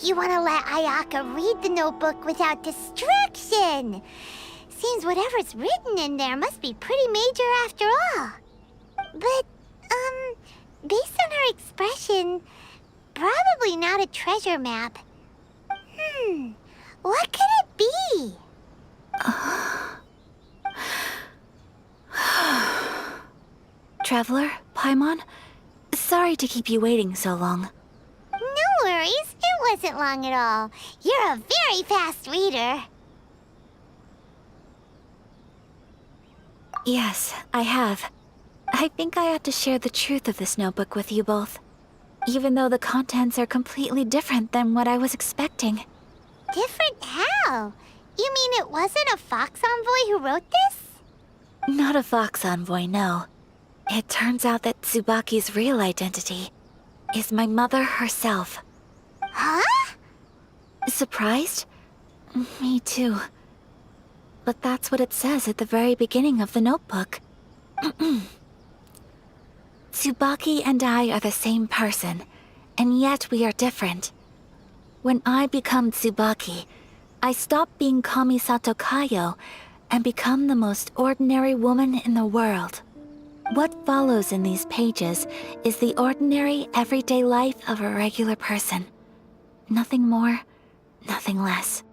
You want to let Ayaka read the notebook without distraction. Seems whatever's written in there must be pretty major after all. But, based on her expression, probably not a treasure map. What could it be? Traveler, Paimon, sorry to keep you waiting so long. No worries, it wasn't long at all. You're a very fast reader. Yes, I have. I think I have to share the truth of this notebook with you both. Even though the contents are completely different than what I was expecting. Different how? You mean it wasn't a Fox Envoy who wrote this? Not a Fox Envoy, no. It turns out that Tsubaki's real identity is my mother herself. Huh? Surprised? Me too. But that's what it says at the very beginning of the notebook. Tsubaki and I are the same person, and yet we are different. When I become Tsubaki, I stop being Kamisato Kayo and become the most ordinary woman in the world. What follows in these pages is the ordinary, everyday life of a regular person. Nothing more, nothing less.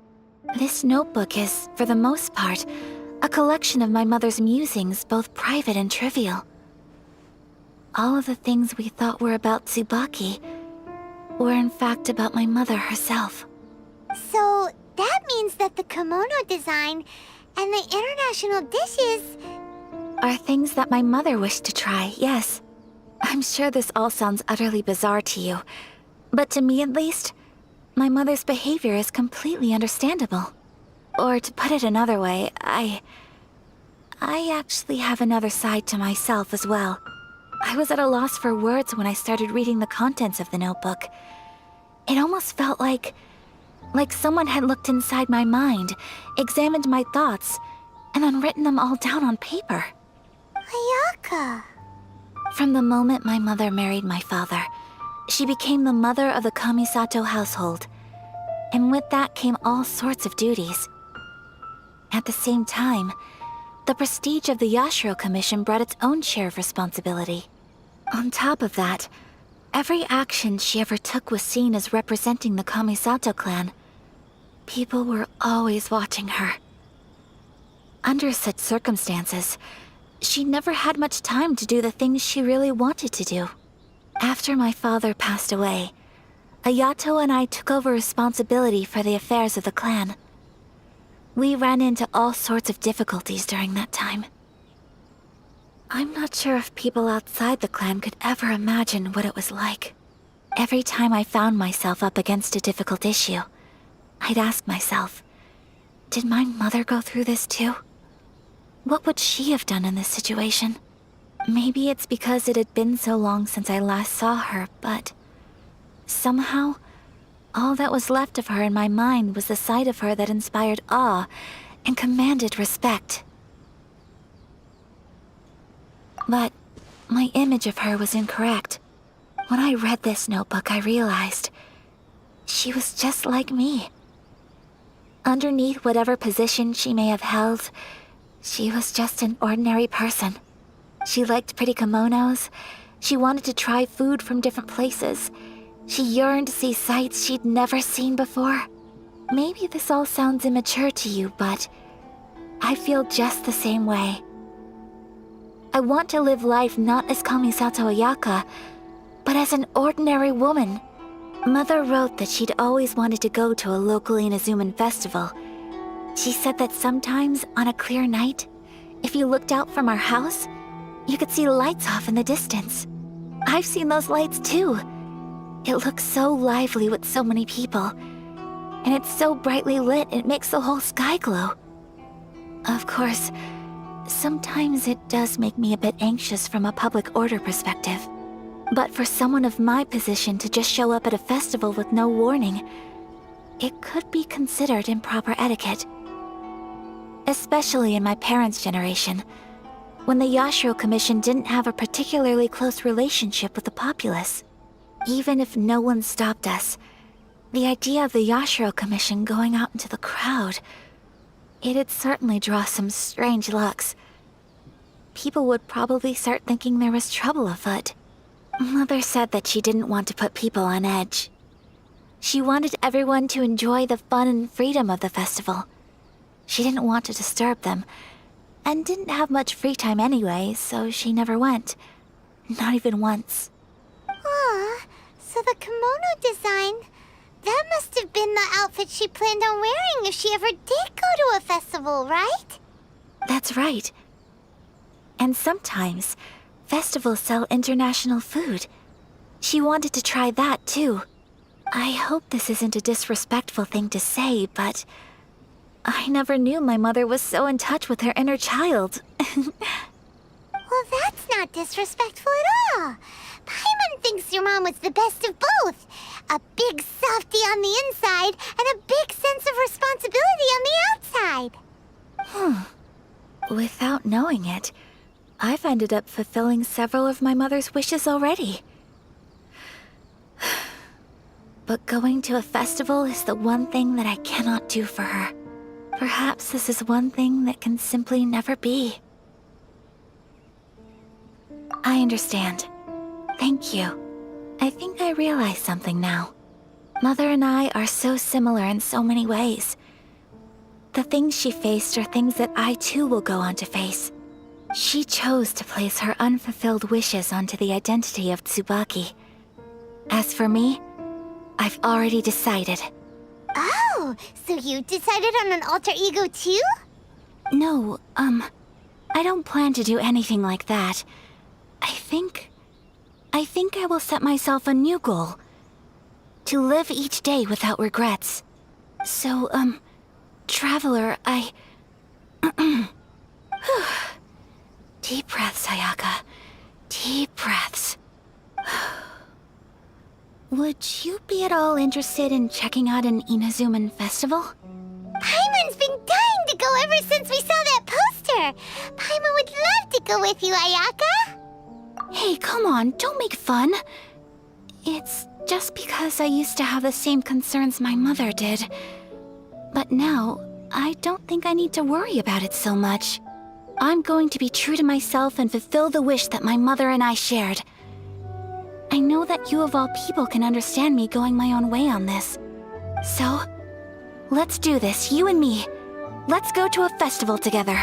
This notebook is, for the most part, a collection of my mother's musings, both private and trivial. All of the things we thought were about Tsubaki were in fact about my mother herself. So, that means that the kimono design and the international dishes... Are things that my mother wished to try, yes. I'm sure this all sounds utterly bizarre to you, but to me at least, my mother's behavior is completely understandable. Or to put it another way, I actually have another side to myself as well. I was at a loss for words when I started reading the contents of the notebook. It almost felt like someone had looked inside my mind, examined my thoughts, and then written them all down on paper. Ayaka. From the moment my mother married my father, she became the mother of the Kamisato household. And with that came all sorts of duties. At the same time, the prestige of the Yashiro Commission brought its own share of responsibility. On top of that, every action she ever took was seen as representing the Kamisato clan. People were always watching her. Under such circumstances, she never had much time to do the things she really wanted to do. After my father passed away, Ayato and I took over responsibility for the affairs of the clan. We ran into all sorts of difficulties during that time. I'm not sure if people outside the clan could ever imagine what it was like. Every time I found myself up against a difficult issue, I'd ask myself, did my mother go through this too? What would she have done in this situation? Maybe it's because it had been so long since I last saw her, but somehow, all that was left of her in my mind was the side of her that inspired awe and commanded respect. But my image of her was incorrect. When I read this notebook, I realized she was just like me. Underneath whatever position she may have held, she was just an ordinary person. She liked pretty kimonos. She wanted to try food from different places. She yearned to see sights she'd never seen before. Maybe this all sounds immature to you, but I feel just the same way. I want to live life not as Kamisato Ayaka, but as an ordinary woman. Mother wrote that she'd always wanted to go to a local Inazuman festival. She said that sometimes, on a clear night, if you looked out from our house, you could see lights off in the distance. I've seen those lights too. It looks so lively with so many people. And it's so brightly lit, it makes the whole sky glow. Of course, sometimes it does make me a bit anxious from a public order perspective. But for someone of my position to just show up at a festival with no warning, it could be considered improper etiquette. Especially in my parents' generation, when the Yashiro Commission didn't have a particularly close relationship with the populace. Even if no one stopped us, the idea of the Yashiro Commission going out into the crowd, it'd certainly draw some strange looks. People would probably start thinking there was trouble afoot. Mother said that she didn't want to put people on edge. She wanted everyone to enjoy the fun and freedom of the festival. She didn't want to disturb them, and didn't have much free time anyway, so she never went. Not even once. Aw, so the kimono design, that must have been the outfit she planned on wearing if she ever did go to a festival, right? That's right. And sometimes, festivals sell international food. She wanted to try that too. I hope this isn't a disrespectful thing to say, but I never knew my mother was so in touch with her inner child. Well, that's not disrespectful at all. Paimon thinks your mom was the best of both. A big softie on the inside and a big sense of responsibility on the outside. Without knowing it, I've ended up fulfilling several of my mother's wishes already. But going to a festival is the one thing that I cannot do for her. Perhaps this is one thing that can simply never be. I understand. Thank you. I think I realize something now. Mother and I are so similar in so many ways. The things she faced are things that I too will go on to face. She chose to place her unfulfilled wishes onto the identity of Tsubaki. As for me, I've already decided. Oh, so you decided on an alter ego too? No, I don't plan to do anything like that. I think I will set myself a new goal. To live each day without regrets. So, Traveler, Deep breaths, Ayaka. Deep breaths. Would you be at all interested in checking out an Inazuman festival? Paimon's been dying to go ever since we saw that poster. Paimon would love to go with you, Ayaka. Hey, come on, don't make fun. It's just because I used to have the same concerns my mother did. But now, I don't think I need to worry about it so much. I'm going to be true to myself and fulfill the wish that my mother and I shared. I know that you of all people can understand me going my own way on this. So, let's do this, you and me. Let's go to a festival together.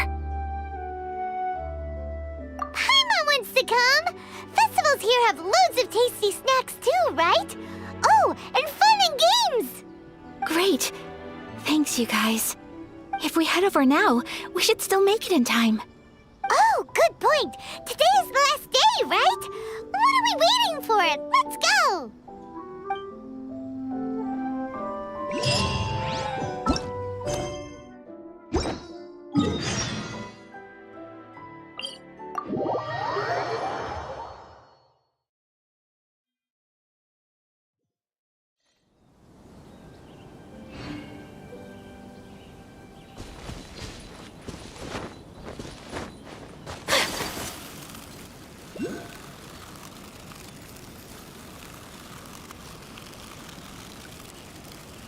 Paimon wants to come. Festivals here have loads of tasty snacks too, right? Oh, and fun and games. Great. Thanks, you guys. If we head over now, we should still make it in time. Oh, good point. Today is the last day, right? What are we waiting for? Let's go.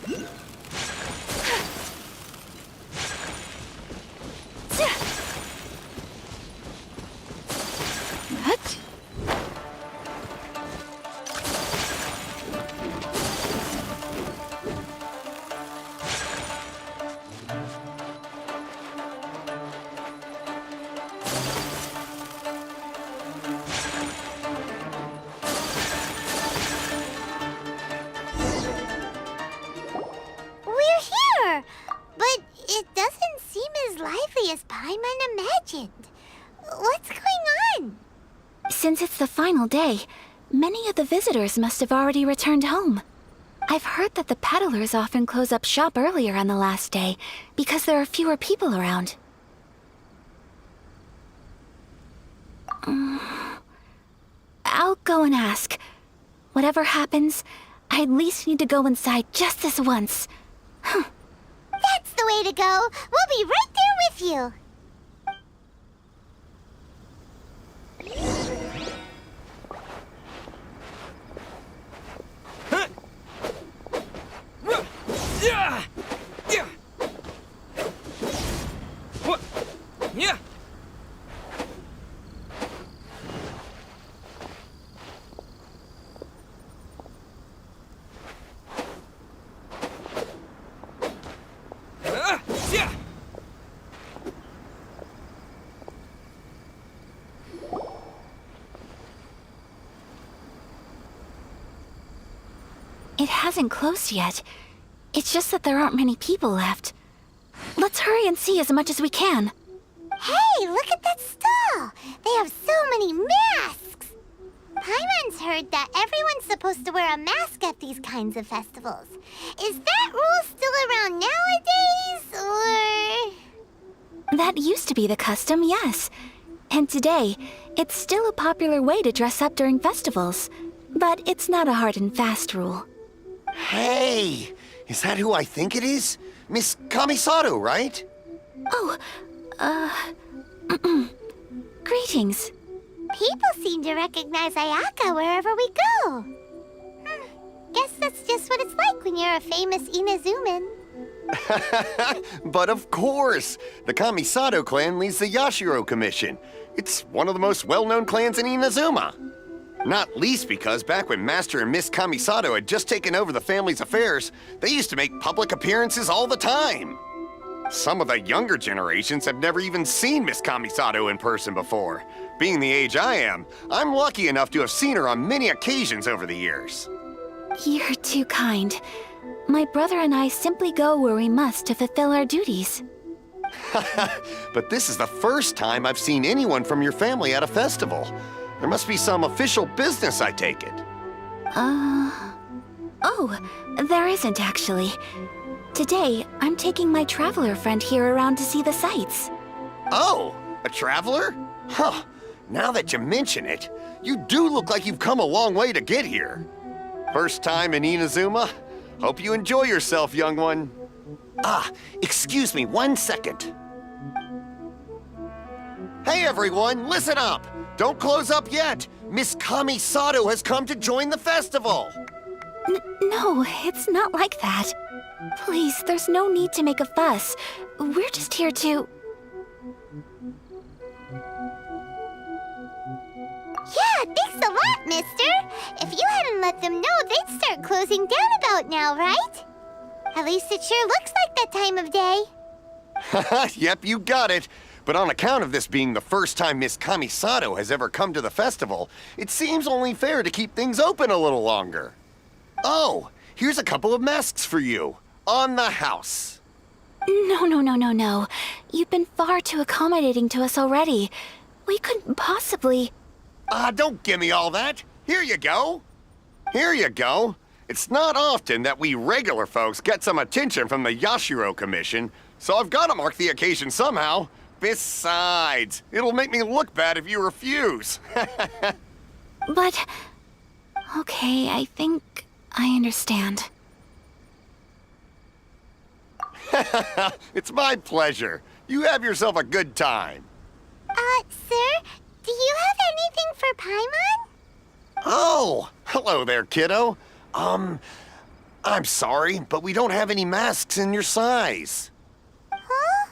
What? We're here! But it doesn't seem as lively as Paimon imagined. What's going on? Since it's the final day, many of the visitors must have already returned home. I've heard that the peddlers often close up shop earlier on the last day because there are fewer people around. I'll go and ask. Whatever happens, I at least need to go inside just this once. That's the way to go. We'll be right there with you. Yeah! Yeah! What? Yeah! Yeah! It hasn't closed yet. It's just that there aren't many people left. Let's hurry and see as much as we can. Hey, look at that stall! They have so many masks! Paimon's heard that everyone's supposed to wear a mask at these kinds of festivals. Is that rule still around nowadays, or...? That used to be the custom, yes. And today, it's still a popular way to dress up during festivals. But it's not a hard and fast rule. Hey! Is that who I think it is? Miss Kamisato, right? Oh, greetings. People seem to recognize Ayaka wherever we go. Guess that's just what it's like when you're a famous Inazuman. But of course! The Kamisato clan leads the Yashiro Commission. It's one of the most well-known clans in Inazuma. Not least because back when Master and Miss Kamisato had just taken over the family's affairs, they used to make public appearances all the time. Some of the younger generations have never even seen Miss Kamisato in person before. Being the age I am, I'm lucky enough to have seen her on many occasions over the years. You're too kind. My brother and I simply go where we must to fulfill our duties. But this is the first time I've seen anyone from your family at a festival. There must be some official business, I take it. Oh, there isn't actually. Today, I'm taking my traveler friend here around to see the sights. Oh, a traveler? Huh. Now that you mention it, you do look like you've come a long way to get here. First time in Inazuma? Hope you enjoy yourself, young one. Ah, excuse me 1 second. Hey everyone, listen up! Don't close up yet! Miss Kamisato has come to join the festival! No, it's not like that. Please, there's no need to make a fuss. We're just here to... Yeah, thanks a lot, mister. If you hadn't let them know, they'd start closing down about now, right? At least it sure looks like that time of day. Yep, you got it. But on account of this being the first time Miss Kamisato has ever come to the festival, it seems only fair to keep things open a little longer. Oh, here's a couple of masks for you. On the house. No. You've been far too accommodating to us already. We couldn't possibly... Don't give me all that. Here you go. Here you go. It's not often that we regular folks get some attention from the Yashiro Commission, so I've got to mark the occasion somehow. Besides, it'll make me look bad if you refuse. But... Okay, I think I understand. It's my pleasure. You have yourself a good time. Sir, do you have anything for Paimon? Oh, hello there, kiddo. I'm sorry, but we don't have any masks in your size. Huh?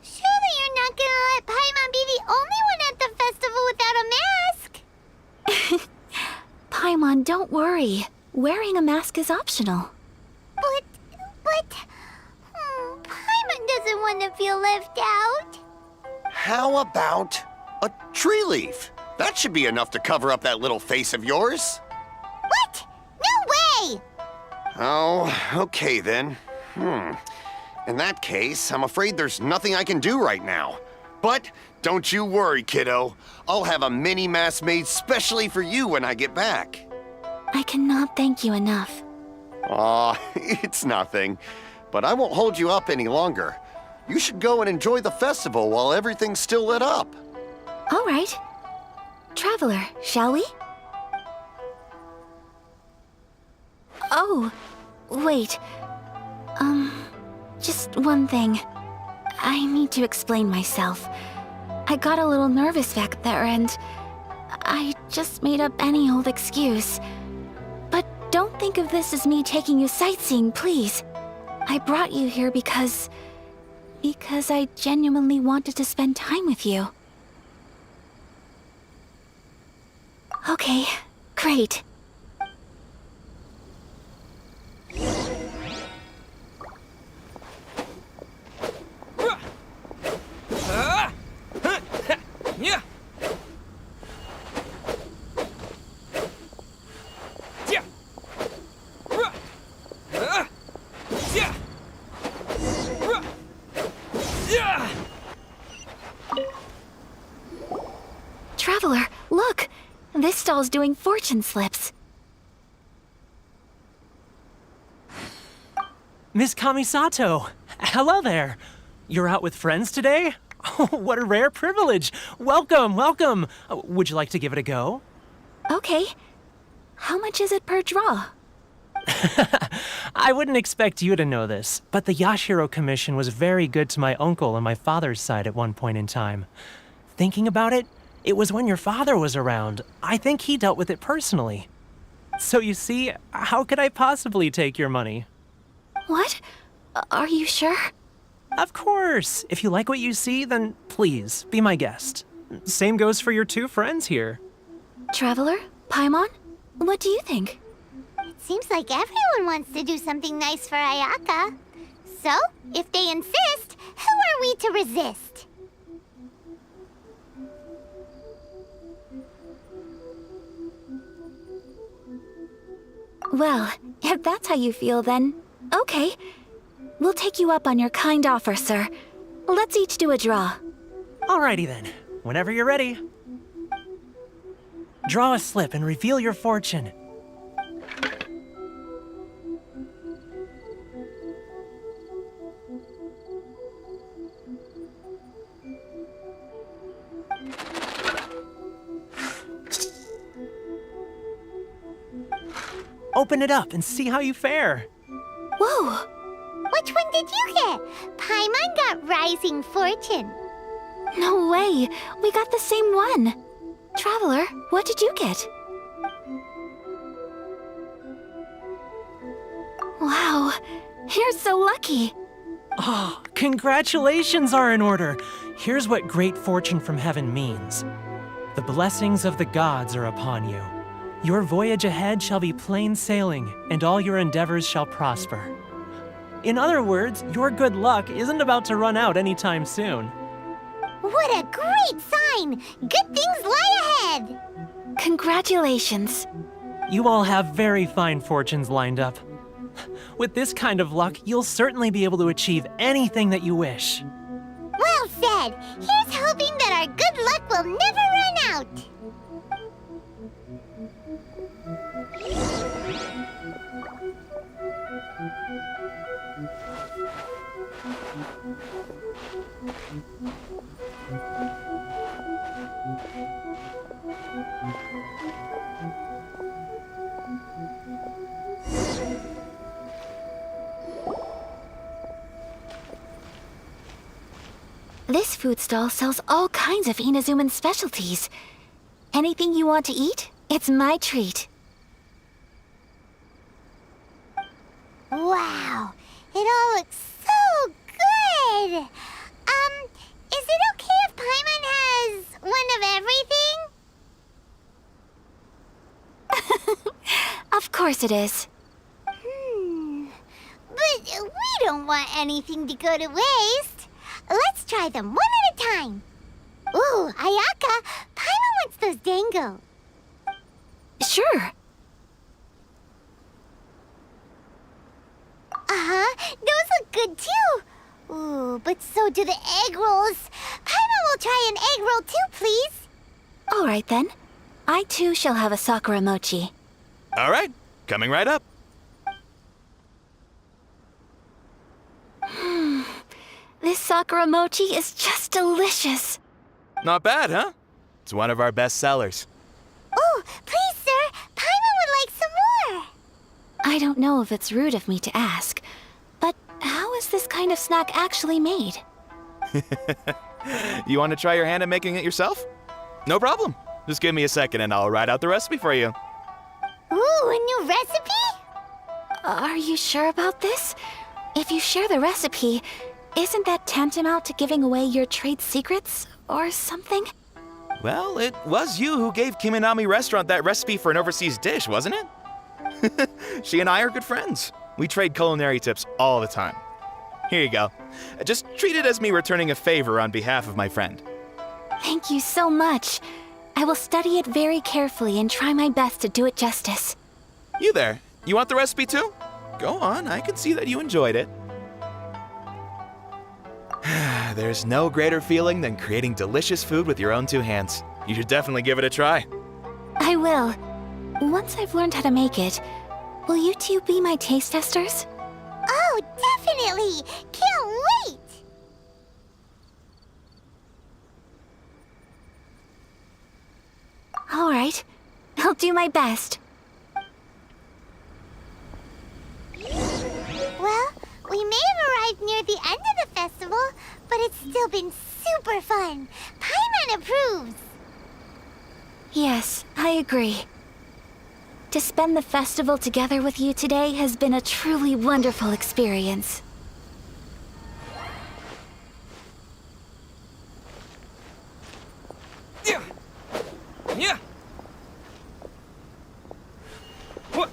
Surely you're not gonna let Paimon be the only one at the festival without a mask? Paimon, don't worry. Wearing a mask is optional. Paimon doesn't want to feel left out. How about a tree leaf? That should be enough to cover up that little face of yours. What? No way! Oh, okay then. In that case, I'm afraid there's nothing I can do right now. But don't you worry, kiddo. I'll have a mini mask made specially for you when I get back. I cannot thank you enough. Aw, it's nothing. But I won't hold you up any longer. You should go and enjoy the festival while everything's still lit up. All right. Traveler, shall we? Oh, wait. Just one thing. I need to explain myself. I got a little nervous back there and I just made up any old excuse. But don't think of this as me taking you sightseeing, please. I brought you here because I genuinely wanted to spend time with you. Okay, great. Traveler, look! This stall's doing fortune slips. Miss Kamisato! Hello there! You're out with friends today? Oh, what a rare privilege! Welcome, welcome! Would you like to give it a go? Okay. How much is it per draw? I wouldn't expect you to know this, but the Yashiro Commission was very good to my uncle on my father's side at one point in time. Thinking about it, it was when your father was around. I think he dealt with it personally. So you see, how could I possibly take your money? What? Are you sure? Of course! If you like what you see, then please, be my guest. Same goes for your two friends here. Traveler? Paimon? What do you think? It seems like everyone wants to do something nice for Ayaka. So, if they insist, who are we to resist? Well, if that's how you feel, then okay. We'll take you up on your kind offer, sir. Let's each do a draw. Alrighty then, whenever you're ready. Draw a slip and reveal your fortune. Open it up and see how you fare. Whoa! Which one did you get? Paimon got Rising Fortune. No way! We got the same one! Traveler, what did you get? Wow, you're so lucky! Oh, congratulations are in order. Here's what great fortune from heaven means. The blessings of the gods are upon you. Your voyage ahead shall be plain sailing, and all your endeavors shall prosper. In other words, your good luck isn't about to run out anytime soon. What a great sign! Good things lie ahead! Congratulations. You all have very fine fortunes lined up. With this kind of luck, you'll certainly be able to achieve anything that you wish. Well said! Here's hoping that our good luck will never run out! This food stall sells all kinds of Inazuman specialties. Anything you want to eat, it's my treat. Wow, it all looks so good! Is it okay if Paimon has one of everything? Of course it is. But we don't want anything to go to waste. Let's try them one at a time. Ooh, Ayaka, Paimon wants those dango. Sure. Those look good too. Ooh, but so do the egg rolls. Paimon will try an egg roll too, please. All right then. I too shall have a sakura mochi. All right, coming right up. This sakura mochi is just delicious. Not bad, huh? It's one of our best sellers. Ooh, please, sir. Paimon would like some more. I don't know if it's rude of me to ask, but how is this kind of snack actually made? You want to try your hand at making it yourself? No problem. Just give me a second and I'll write out the recipe for you. Ooh, a new recipe? Are you sure about this? If you share the recipe, isn't that tantamount to giving away your trade secrets or something? Well, it was you who gave Kiminami Restaurant that recipe for an overseas dish, wasn't it? She and I are good friends. We trade culinary tips all the time. Here you go. Just treat it as me returning a favor on behalf of my friend. Thank you so much. I will study it very carefully and try my best to do it justice. You there, you want the recipe too? Go on, I can see that you enjoyed it. There's no greater feeling than creating delicious food with your own two hands. You should definitely give it a try. I will. Once I've learned how to make it, will you two be my taste testers? Oh, definitely! Can't wait! All right. I'll do my best. Well, we may have arrived near the end of the festival, but it's still been super fun. Paimon approves. Yes, I agree. To spend the festival together with you today has been a truly wonderful experience. Yeah. What?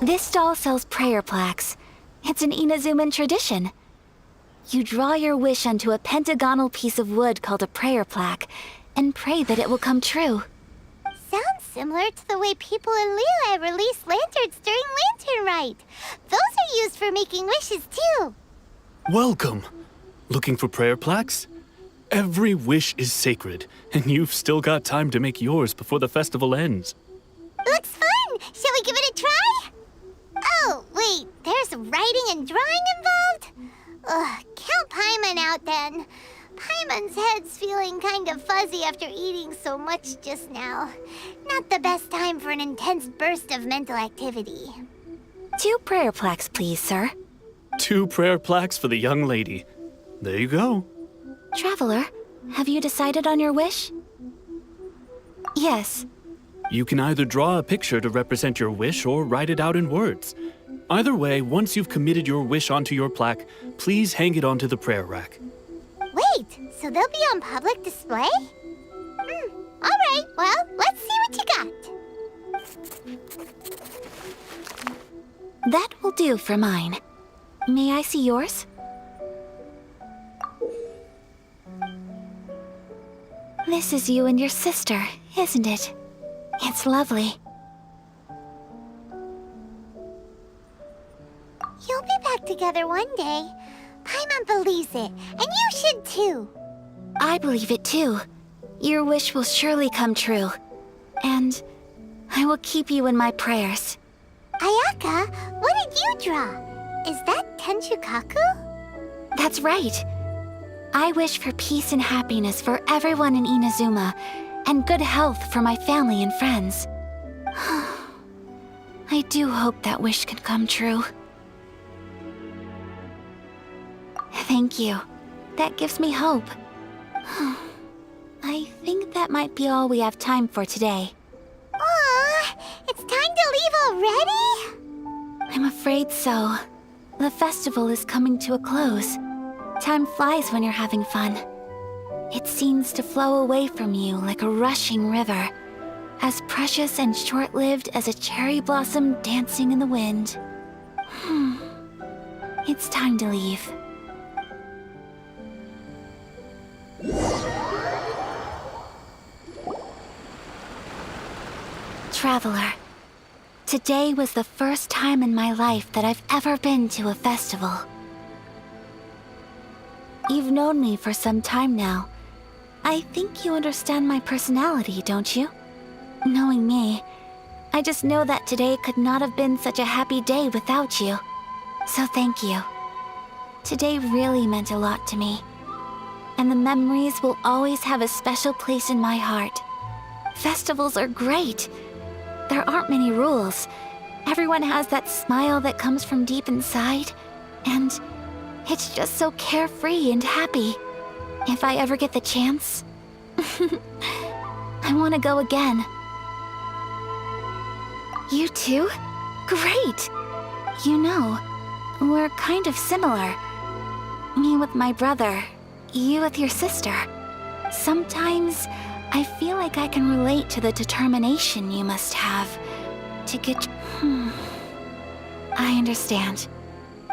This stall sells prayer plaques. It's an Inazuman tradition. You draw your wish onto a pentagonal piece of wood called a prayer plaque, and pray that it will come true. Sounds similar to the way people in Liyue release lanterns during Lantern Rite. Those are used for making wishes too. Welcome. Looking for prayer plaques? Every wish is sacred, and you've still got time to make yours before the festival ends. Looks fun! Shall we give it a try? Oh, wait, there's writing and drawing involved? Ugh, count Paimon out then. Paimon's head's feeling kind of fuzzy after eating so much just now. Not the best time for an intense burst of mental activity. 2 prayer plaques, please, sir. 2 prayer plaques for the young lady. There you go. Traveler, have you decided on your wish? Yes. You can either draw a picture to represent your wish or write it out in words. Either way, once you've committed your wish onto your plaque, please hang it onto the prayer rack. Wait, so they'll be on public display? Alright, well, let's see what you got. That will do for mine. May I see yours? This is you and your sister, isn't it? It's lovely. You'll be back together one day. Paimon believes it, and you should too. I believe it too. Your wish will surely come true. And I will keep you in my prayers. Ayaka, what did you draw? Is that Tenchukaku? That's right. I wish for peace and happiness for everyone in Inazuma, and good health for my family and friends. I do hope that wish can come true. Thank you. That gives me hope. I think that might be all we have time for today. Aw, it's time to leave already? I'm afraid so. The festival is coming to a close. Time flies when you're having fun. It seems to flow away from you like a rushing river, as precious and short-lived as a cherry blossom dancing in the wind. It's time to leave. Traveler, today was the first time in my life that I've ever been to a festival. You've known me for some time now. I think you understand my personality, don't you? Knowing me, I just know that today could not have been such a happy day without you. So thank you. Today really meant a lot to me. And the memories will always have a special place in my heart. Festivals are great. There aren't many rules. Everyone has that smile that comes from deep inside. And it's just so carefree and happy. If I ever get the chance, I want to go again. You too? Great! You know, we're kind of similar. Me with my brother, you with your sister. Sometimes I feel like I can relate to the determination you must have to get... I understand.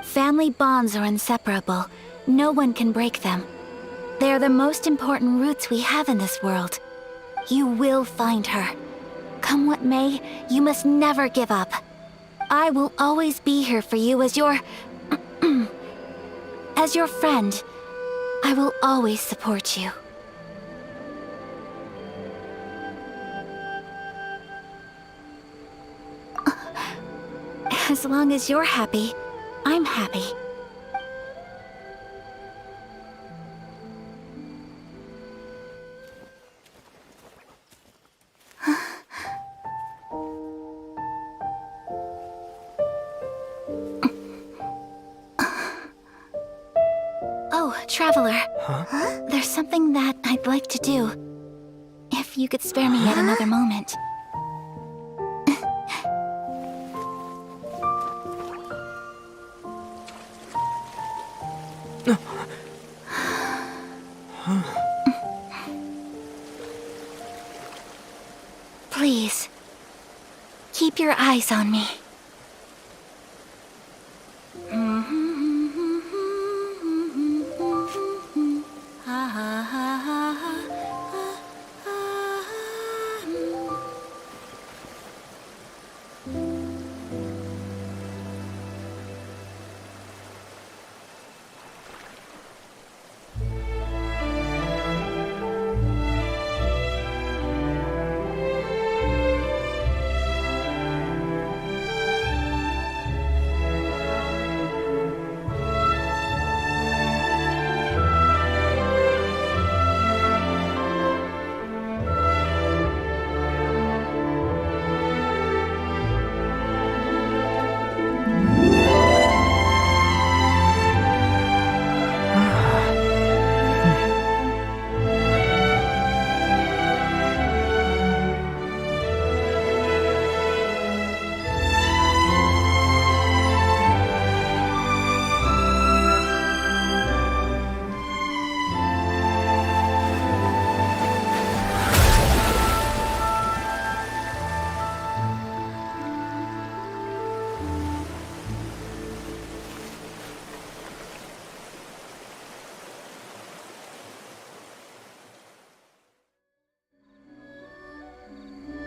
Family bonds are inseparable. No one can break them. They are the most important roots we have in this world. You will find her. Come what may, you must never give up. I will always be here for you as your... as your friend. I will always support you. As long as you're happy, I'm happy. Oh, Traveler. Huh? There's something that I'd like to do. If you could spare me yet another moment. Please, keep your eyes on me.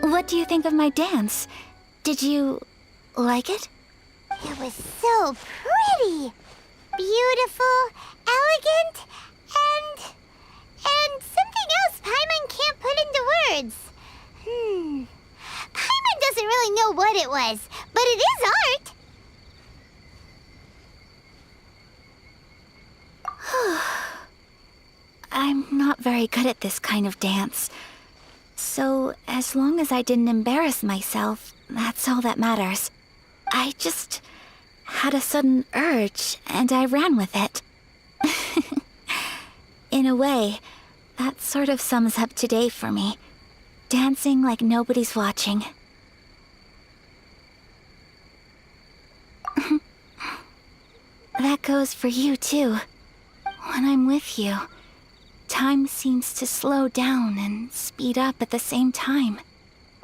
What do you think of my dance? Did you like it? It was so pretty. Beautiful, elegant, and something else Paimon can't put into words. Paimon doesn't really know what it was, but it is art. I'm not very good at this kind of dance. So, as long as I didn't embarrass myself, that's all that matters. I just had a sudden urge, and I ran with it. In a way, that sort of sums up today for me. Dancing like nobody's watching. That goes for you, too. When I'm with you, time seems to slow down and speed up at the same time.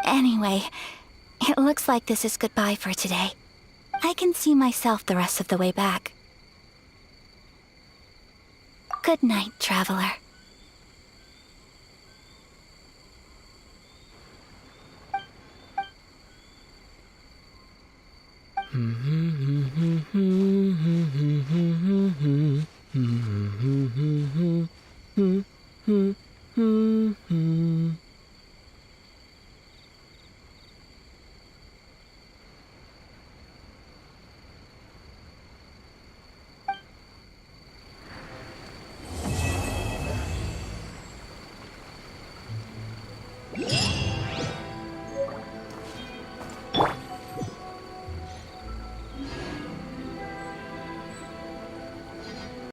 Anyway, it looks like this is goodbye for today. I can see myself the rest of the way back. Good night, traveler.